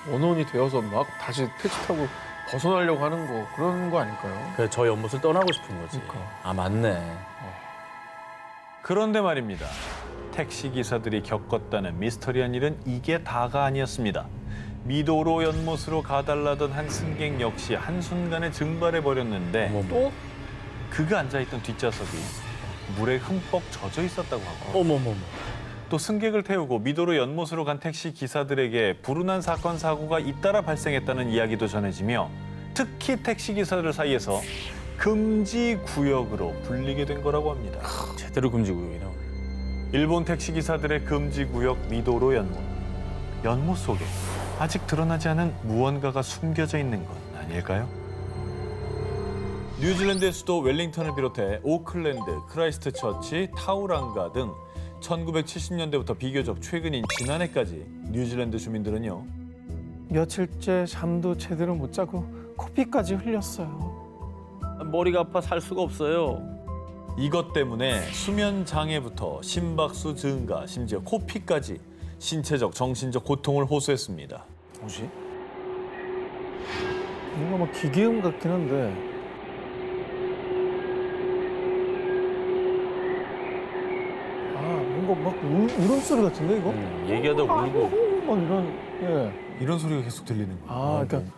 원혼이 되어서 막 다시 택시 타고 벗어나려고 하는 거 그런 거 아닐까요? 그래, 저 연못을 떠나고 싶은 거지. 그러니까. 아, 맞네. 그런데 말입니다. 택시기사들이 겪었다는 미스터리한 일은 이게 다가 아니었습니다. 미도로 연못으로 가달라던 한 승객 역시 한순간에 증발해버렸는데 또 그가 앉아있던 뒷좌석이 물에 흠뻑 젖어 있었다고 하고 어머머머. 또 승객을 태우고 미도로 연못으로 간 택시 기사들에게 불운한 사건 사고가 잇따라 발생했다는 이야기도 전해지며 특히 택시 기사들 사이에서 금지 구역으로 불리게 된 거라고 합니다. 제대로 금지 구역이네. 일본 택시 기사들의 금지 구역 미도로 연못. 연못 속에 아직 드러나지 않은 무언가가 숨겨져 있는 건 아닐까요? 뉴질랜드의 수도 웰링턴을 비롯해 오클랜드, 크라이스트처치, 타우랑가 등 1970년대부터 비교적 최근인 지난해까지 뉴질랜드 주민들은요. 며칠째 잠도 제대로 못 자고 코피까지 흘렸어요. 머리가 아파 살 수가 없어요. 이것 때문에 수면 장애부터 심박수 증가, 심지어 코피까지 신체적, 정신적 고통을 호소했습니다. 뭐지? 뭔가 막 기계음 같긴 한데. 아, 뭔가 막 울음소리 같은데 이거? 얘기하다 울고. 막 이런, 예. 이런 소리가 계속 들리는 거예요. 아, 그러니까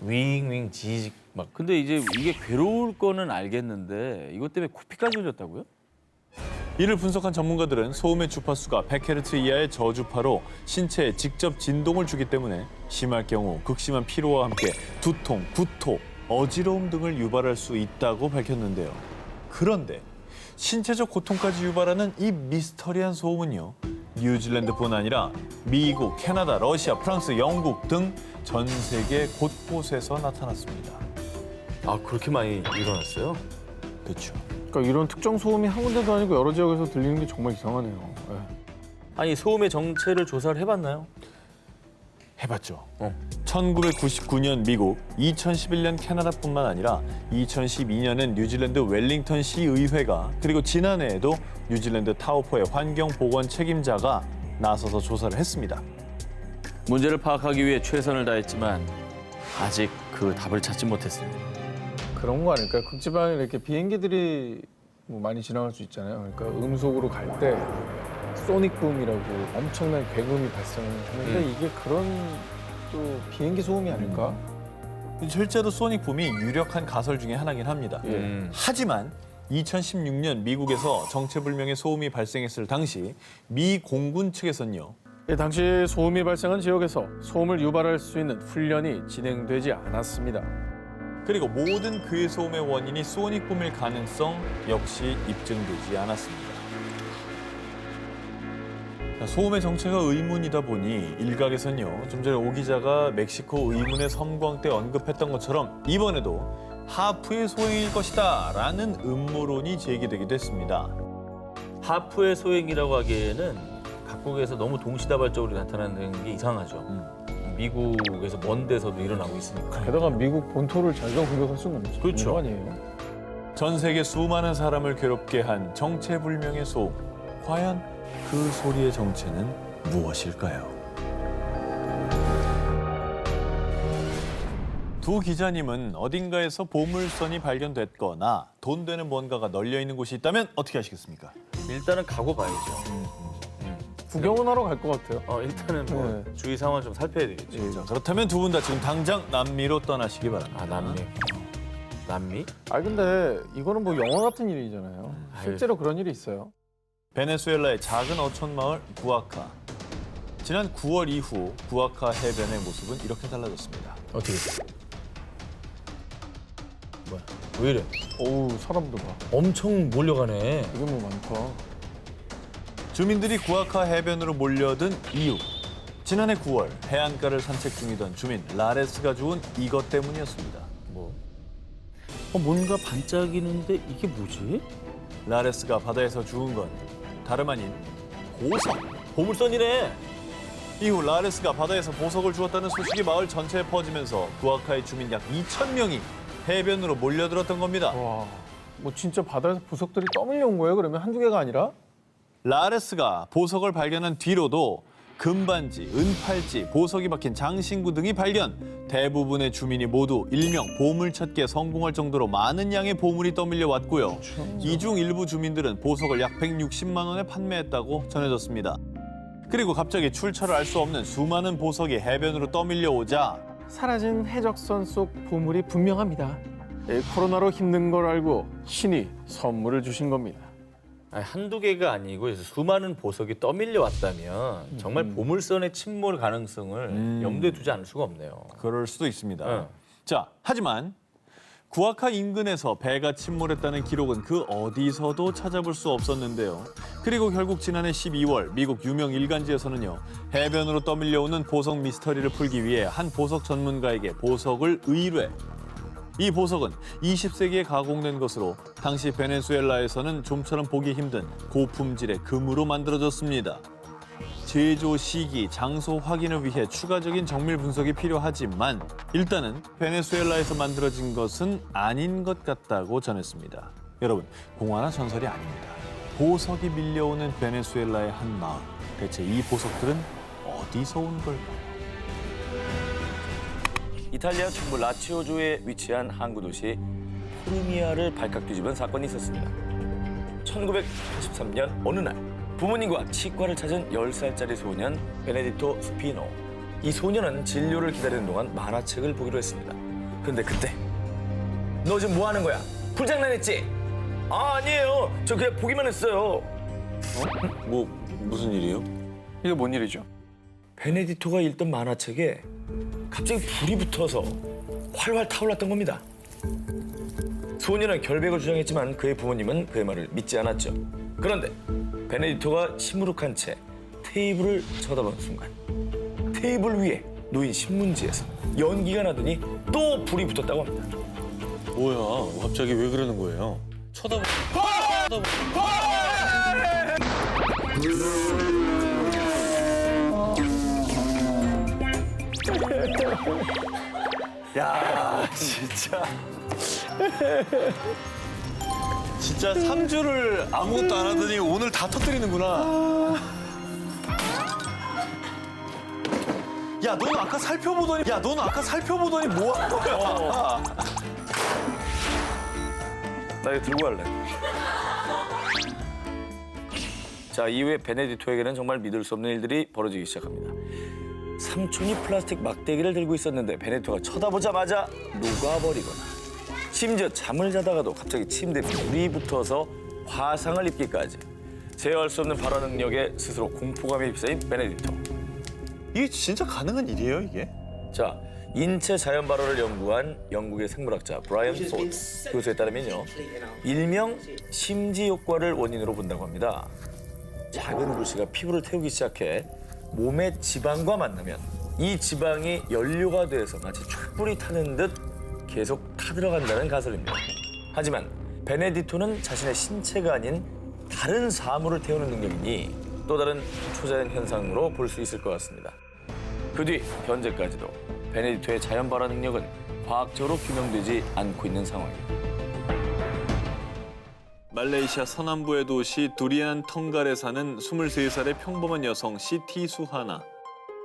윙윙 지직 막. 근데 이제 이게 괴로울 거는 알겠는데 이것 때문에 코피까지 흘렸다고요? 이를 분석한 전문가들은 소음의 주파수가 100Hz 이하의 저주파로 신체에 직접 진동을 주기 때문에 심할 경우 극심한 피로와 함께 두통, 구토, 어지러움 등을 유발할 수 있다고 밝혔는데요. 그런데 신체적 고통까지 유발하는 이 미스터리한 소음은요. 뉴질랜드뿐 아니라 미국, 캐나다, 러시아, 프랑스, 영국 등 전 세계 곳곳에서 나타났습니다. 아, 그렇게 많이 일어났어요? 그렇죠. 그러니까 이런 특정 소음이 한 군데도 아니고 여러 지역에서 들리는 게 정말 이상하네요. 예. 아니, 소음의 정체를 조사를 해봤나요? 해봤죠. 1999년 미국, 2011년 캐나다뿐만 아니라 2012년엔 뉴질랜드 웰링턴 시 의회가 그리고 지난해에도 뉴질랜드 타우포의 환경보건 책임자가 나서서 조사를 했습니다. 문제를 파악하기 위해 최선을 다했지만 아직 그 답을 찾지 못했습니다. 그런 거 아닐까요? 극지방에 이렇게 비행기들이 뭐 많이 지나갈 수 있잖아요. 그러니까 음속으로 갈 때 소닉붐이라고 엄청난 굉음이 발생을 하는데 이게 그런 또 비행기 소음이 아닐까? 실제로 소닉붐이 유력한 가설 중에 하나긴 합니다. 하지만 2016년 미국에서 정체불명의 소음이 발생했을 당시 미 공군 측에서는요. 당시 소음이 발생한 지역에서 소음을 유발할 수 있는 훈련이 진행되지 않았습니다. 그리고 모든 그 소음의 원인이 소닉붐일 가능성 역시 입증되지 않았습니다. 소음의 정체가 의문이다 보니 일각에서는요. 좀 전에 오 기자가 멕시코 의문의 섬광 때 언급했던 것처럼 이번에도 하프의 소행일 것이다 라는 음모론이 제기되기도 했습니다. 하프의 소행이라고 하기에는 각국에서 너무 동시다발적으로 나타나는 게 이상하죠. 미국에서 먼 데서도 일어나고 있으니까. 게다가 미국 본토를 자기가 공격할 수는 없는 그렇죠. 거 아니에요? 전 세계 수많은 사람을 괴롭게 한 정체불명의 소음. 과연 그 소리의 정체는 무엇일까요? 두 기자님은 어딘가에서 보물선이 발견됐거나 돈 되는 뭔가가 널려 있는 곳이 있다면 어떻게 하시겠습니까? 일단은 가고 봐야죠. 구경은 하러 갈 것 같아요. 일단은 뭐 주위 상황 좀 살펴야 되겠죠. 자, 그렇다면 두 분 다 지금 당장 남미로 떠나시기 바랍니다. 아, 남미. 남미? 근데 이거는 뭐 영화 같은 일이잖아요. 실제로 그런 일이 있어요. 베네수엘라의 작은 어촌 마을 부아카. 지난 9월 이후 부아카 해변의 모습은 이렇게 달라졌습니다. 어떻게? 뭐야? 왜 이래? 어우, 사람들 봐. 엄청 몰려가네. 이게 뭐 많다. 주민들이 구아카 해변으로 몰려든 이유. 지난해 9월 해안가를 산책 중이던 주민 라레스가 주운 이것 때문이었습니다. 뭔가 반짝이는데 이게 뭐지? 라레스가 바다에서 주운 건 다름 아닌 보석. 보물선이네. 이후 라레스가 바다에서 보석을 주웠다는 소식이 마을 전체에 퍼지면서 구아카의 주민 약 2,000명이 해변으로 몰려들었던 겁니다. 와, 뭐 진짜 바다에서 보석들이 떠밀려 온 거예요? 그러면 한두 개가 아니라? 라레스가 보석을 발견한 뒤로도 금반지, 은팔찌, 보석이 박힌 장신구 등이 발견. 대부분의 주민이 모두 일명 보물찾기에 성공할 정도로 많은 양의 보물이 떠밀려 왔고요. 이 중 일부 주민들은 보석을 약 160만 원에 판매했다고 전해졌습니다. 그리고 갑자기 출처를 알 수 없는 수많은 보석이 해변으로 떠밀려 오자 사라진 해적선 속 보물이 분명합니다. 코로나로 힘든 걸 알고 신이 선물을 주신 겁니다. 한두 개가 아니고 수많은 보석이 떠밀려 왔다면 정말 보물선의 침몰 가능성을 염두에 두지 않을 수가 없네요. 그럴 수도 있습니다. 자, 하지만 구아카 인근에서 배가 침몰했다는 기록은 그 어디서도 찾아볼 수 없었는데요. 그리고 결국 지난해 12월 미국 유명 일간지에서는요. 해변으로 떠밀려오는 보석 미스터리를 풀기 위해 한 보석 전문가에게 보석을 의뢰. 이 보석은 20세기에 가공된 것으로 당시 베네수엘라에서는 좀처럼 보기 힘든 고품질의 금으로 만들어졌습니다. 제조 시기, 장소 확인을 위해 추가적인 정밀 분석이 필요하지만 일단은 베네수엘라에서 만들어진 것은 아닌 것 같다고 전했습니다. 여러분, 공화나 전설이 아닙니다. 보석이 밀려오는 베네수엘라의 한 마을. 대체 이 보석들은 어디서 온 걸까요? 이탈리아 중부 라치오주에 위치한 항구 도시 포르미아를 발칵 뒤집은 사건이 있었습니다. 1983년 어느 날 부모님과 치과를 찾은 10살짜리 소년 베네디토 스피노. 이 소년은 진료를 기다리는 동안 만화책을 보기로 했습니다. 그런데 그때 너 지금 뭐 하는 거야? 불장난했지? 아니에요. 저 그냥 보기만 했어요. 무슨 일이에요? 이게 뭔 일이죠? 베네디토가 읽던 만화책에 갑자기 불이 붙어서 활활 타올랐던 겁니다. 소년은 결백을 주장했지만 그의 부모님은 그의 말을 믿지 않았죠. 그런데 베네디토가 시무룩한 채 테이블을 쳐다본 순간 테이블 위에 놓인 신문지에서 연기가 나더니 또 불이 붙었다고 합니다. 뭐야? 갑자기 왜 그러는 거예요? 야, 진짜 3주를 아무것도 안 하더니 오늘 다 터뜨리는구나. 야, 너는 아까 살펴보더니 뭐 한 거야? 나 이거 들고 갈래. 자, 이후에 베네디토에게는 정말 믿을 수 없는 일들이 벌어지기 시작합니다. 삼촌이 플라스틱 막대기를 들고 있었는데 베네토가 쳐다보자마자 녹아버리거나 심지어 잠을 자다가도 갑자기 침대에 불이 붙어서 화상을 입기까지 제어할 수 없는 발화 능력에 스스로 공포감에 휩싸인 베네딕토. 이게 진짜 가능한 일이에요, 이게? 자, 인체 자연 발화를 연구한 영국의 생물학자 브라이언 포드 교수에 따르면요, 일명 심지 효과를 원인으로 본다고 합니다. 작은 불씨가 피부를 태우기 시작해 몸의 지방과 만나면 이 지방이 연료가 돼서 마치 촛불이 타는 듯 계속 타들어간다는 가설입니다. 하지만 베네딕토는 자신의 신체가 아닌 다른 사물을 태우는 능력이니 또 다른 초자연 현상으로 볼 수 있을 것 같습니다. 그 뒤 현재까지도 베네딕토의 자연 발화 능력은 과학적으로 규명되지 않고 있는 상황입니다. 말레이시아 서남부의 도시 두리안 텅갈에 사는 23살의 평범한 여성 시티 수하나.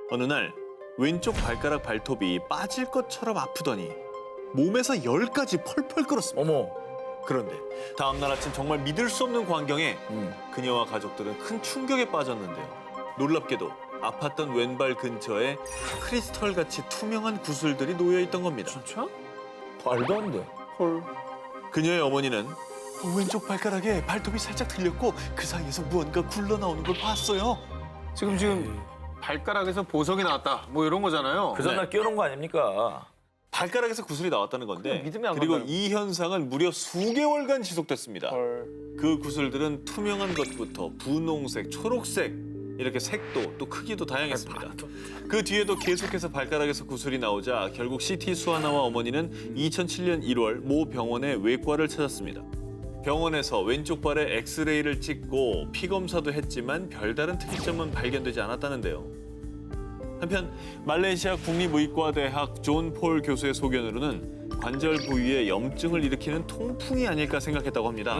어느 날 왼쪽 발가락 발톱이 빠질 것처럼 아프더니 몸에서 열까지 펄펄 끓었습니다. 어머. 그런데 다음 날 아침 정말 믿을 수 없는 광경에 그녀와 가족들은 큰 충격에 빠졌는데요. 놀랍게도 아팠던 왼발 근처에 크리스털같이 투명한 구슬들이 놓여 있던 겁니다. 진짜? 말도 안 돼. 헐. 그녀의 어머니는 왼쪽 발가락에 발톱이 살짝 들렸고 그 사이에서 무언가 굴러나오는 걸 봤어요. 지금 발가락에서 보석이 나왔다. 뭐 이런 거잖아요. 그 전날 끼워놓은 거 아닙니까? 발가락에서 구슬이 나왔다는 건데 믿음이 안 그리고 간다는 이 현상은 무려 수개월간 지속됐습니다. 그 구슬들은 투명한 것부터 분홍색, 초록색 이렇게 색도 또 크기도 다양했습니다. 그 뒤에도 계속해서 발가락에서 구슬이 나오자 결국 시티 수하나와 어머니는 2007년 1월 모 병원의 외과를 찾았습니다. 병원에서 왼쪽 발에 엑스레이를 찍고 피 검사도 했지만 별다른 특이점은 발견되지 않았다는데요. 한편 말레이시아 국립의과대학 존 폴 교수의 소견으로는 관절 부위에 염증을 일으키는 통풍이 아닐까 생각했다고 합니다.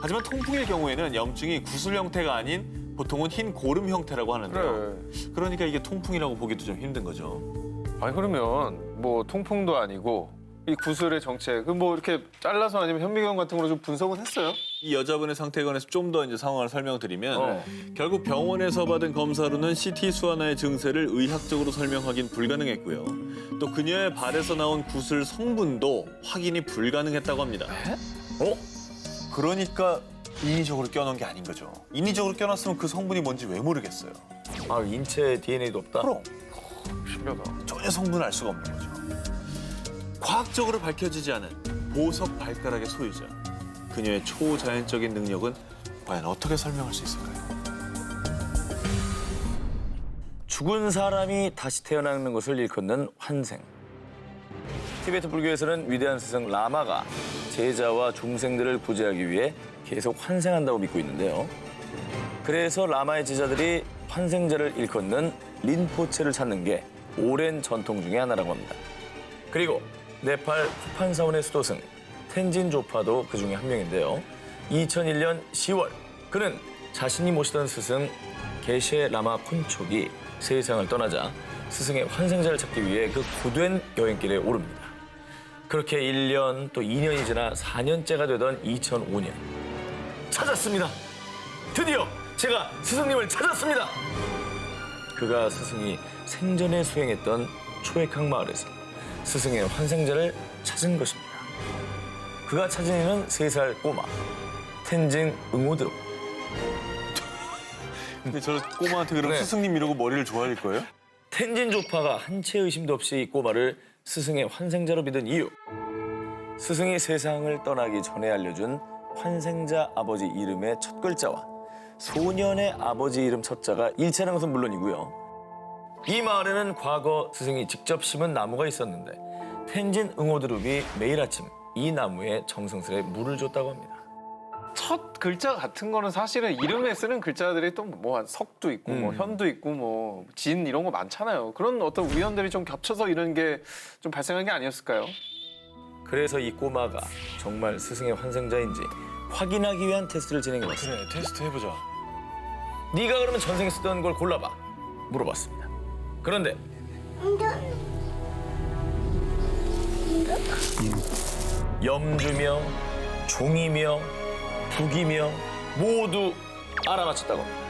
하지만 통풍일 경우에는 염증이 구슬 형태가 아닌 보통은 흰 고름 형태라고 하는데요. 그러니까 이게 통풍이라고 보기도 좀 힘든 거죠. 아니 그러면 뭐 통풍도 아니고 이 구슬의 정체 그 뭐 이렇게 잘라서 아니면 현미경 같은 걸로 좀 분석은 했어요? 이 여자분의 상태에 관해서 좀 더 이제 상황을 설명드리면 결국 병원에서 받은 검사로는 시티 수하나의 증세를 의학적으로 설명하긴 불가능했고요. 또 그녀의 발에서 나온 구슬 성분도 확인이 불가능했다고 합니다. 그러니까 인위적으로 껴놓은 게 아닌 거죠. 인위적으로 껴놨으면 그 성분이 뭔지 왜 모르겠어요. 아, 인체 DNA도 없다? 그럼 신기하다. 전혀 성분을 알 수가 없는 거죠. 과학적으로 밝혀지지 않은 보석 발가락의 소유자. 그녀의 초자연적인 능력은 과연 어떻게 설명할 수 있을까요? 죽은 사람이 다시 태어나는 것을 일컫는 환생. 티베트 불교에서는 위대한 스승 라마가 제자와 중생들을 구제하기 위해 계속 환생한다고 믿고 있는데요. 그래서 라마의 제자들이 환생자를 일컫는 린포체를 찾는 게 오랜 전통 중에 하나라고 합니다. 그리고 네팔 후판사원의 수도승 텐진 조파도 그 중에 한 명인데요. 2001년 10월 그는 자신이 모시던 스승 게셰 라마 콘촉이 세상을 떠나자 스승의 환생자를 찾기 위해 그 고된 여행길에 오릅니다. 그렇게 1년 또 2년이 지나 4년째가 되던 2005년 찾았습니다. 드디어 제가 스승님을 찾았습니다. 그가 스승이 생전에 수행했던 초액항 마을에서 스승의 환생자를 찾은 것입니다. 그가 찾은 이는 3살 꼬마 텐진 응오드로. 근데 저 꼬마한테 그럼 네. 스승님 이러고 머리를 조아릴 거예요? 텐진 조파가 한 채 의심도 없이 이 꼬마를 스승의 환생자로 믿은 이유. 스승이 세상을 떠나기 전에 알려준 환생자 아버지 이름의 첫 글자와 소년의 아버지 이름 첫 자가 일치하는 것은 물론이고요. 이 마을에는 과거 스승이 직접 심은 나무가 있었는데 텐진 응오드룹이 매일 아침 이 나무에 정성스레 물을 줬다고 합니다. 첫 글자 같은 거는 사실은 이름에 쓰는 글자들이 또 뭐 석도 있고 뭐 현도 있고 뭐 진 이런 거 많잖아요. 그런 어떤 우연들이 좀 겹쳐서 이런 게 좀 발생한 게 아니었을까요? 그래서 이 꼬마가 정말 스승의 환생자인지 확인하기 위한 테스트를 진행해봤습니다. 그래, 테스트 해보자. 네가 그러면 전생에 쓰던 걸 골라봐. 물어봤습니다. 그런데 염주며 종이며 북이며 모두 알아맞혔다고 합니다.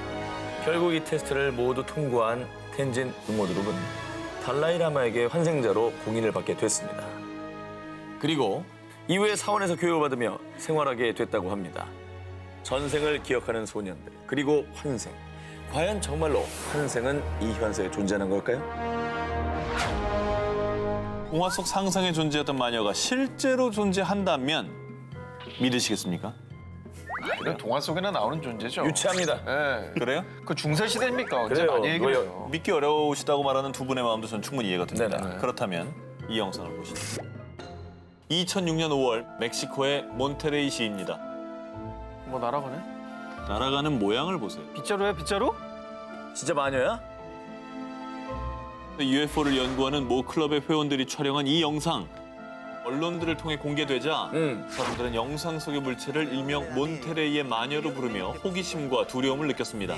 결국 이 테스트를 모두 통과한 텐진 응오드룹은 달라이라마에게 환생자로 공인을 받게 됐습니다. 그리고 이후에 사원에서 교육을 받으며 생활하게 됐다고 합니다. 전생을 기억하는 소년들, 그리고 환생. 과연 정말로 환생은 이 현세에 존재하는 걸까요? 동화 속 상상에 존재했던 마녀가 실제로 존재한다면 믿으시겠습니까? 이건 동화 속에나 나오는 존재죠. 유치합니다. 예. 그래요? 그 중세 시대입니까? 언제 그래요. 많이 얘기해요. 믿기 어려우시다고 말하는 두 분의 마음도 전 충분히 이해가 됩니다. 네네. 그렇다면 이 영상을 보시죠. 2006년 5월 멕시코의 몬테레이 시입니다. 뭐 날아가네? 날아가는 모양을 보세요. 빗자루야 빗자루? 진짜 마녀야? UFO를 연구하는 모 클럽의 회원들이 촬영한 이 영상. 언론들을 통해 공개되자 사람들은 영상 속의 물체를 일명 몬테레이의 마녀로 부르며 호기심과 두려움을 느꼈습니다.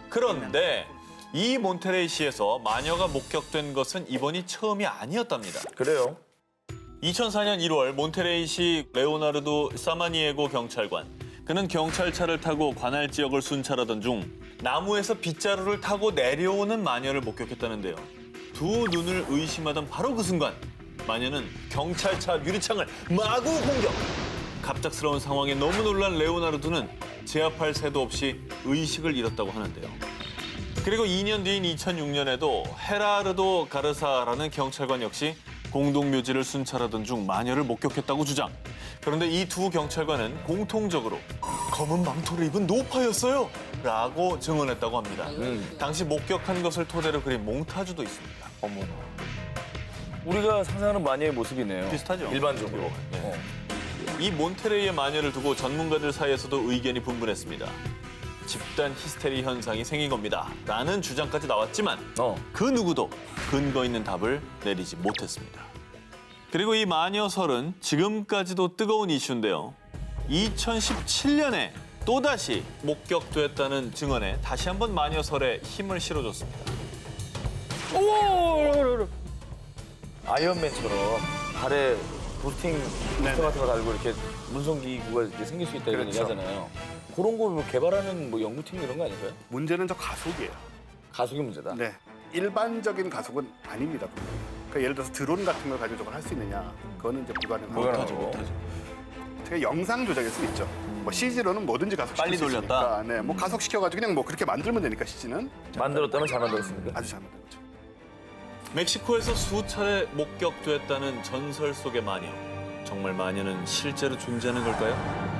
그런데 이 몬테레이 시에서 마녀가 목격된 것은 이번이 처음이 아니었답니다. 그래요. 2004년 1월 몬테레이시 레오나르도 사마니에고 경찰관. 그는 경찰차를 타고 관할 지역을 순찰하던 중 나무에서 빗자루를 타고 내려오는 마녀를 목격했다는데요. 두 눈을 의심하던 바로 그 순간 마녀는 경찰차 유리창을 마구 공격! 갑작스러운 상황에 너무 놀란 레오나르도는 제압할 새도 없이 의식을 잃었다고 하는데요. 그리고 2년 뒤인 2006년에도 헤라르도 가르사라는 경찰관 역시 공동묘지를 순찰하던 중 마녀를 목격했다고 주장. 그런데 이 두 경찰관은 공통적으로 검은 망토를 입은 노파였어요! 라고 증언했다고 합니다. 당시 목격한 것을 토대로 그린 몽타주도 있습니다. 어머나. 우리가 상상하는 마녀의 모습이네요. 비슷하죠? 일반적으로. 네. 이 몬테레이의 마녀를 두고 전문가들 사이에서도 의견이 분분했습니다. 집단 히스테리 현상이 생긴 겁니다. 라는 주장까지 나왔지만 그 누구도 근거 있는 답을 내리지 못했습니다. 그리고 이 마녀설은 지금까지도 뜨거운 이슈인데요. 2017년에 또다시 목격됐다는 증언에 다시 한번 마녀설에 힘을 실어줬습니다. 아이언맨처럼 발에 부스팅 같은 거 달고 이렇게 문송기구가 이렇게 생길 수 있다 이런 얘기 하잖아요. 그런 걸 뭐 개발하는 뭐 연구팀 이런 거 아닐까요? 문제는 저 가속이에요. 가속이 문제다. 네. 일반적인 가속은 아닙니다. 그러니까 예를 들어서 드론 같은 걸 가지고 저걸 할 수 있느냐? 그거는 이제 불가능하고. 제가 영상 조작일 수 있죠. 뭐 CG로는 뭐든지 가속시킬 빨리 수 돌렸다? 있으니까. 네, 뭐 가속시켜가지고 그냥 뭐 그렇게 만들면 되니까 CG는. 만들었다면 잘 만들었습니까? 아주 잘 만들었죠. 멕시코에서 수차례 목격됐다는 전설 속의 마녀. 정말 마녀는 실제로 존재하는 걸까요?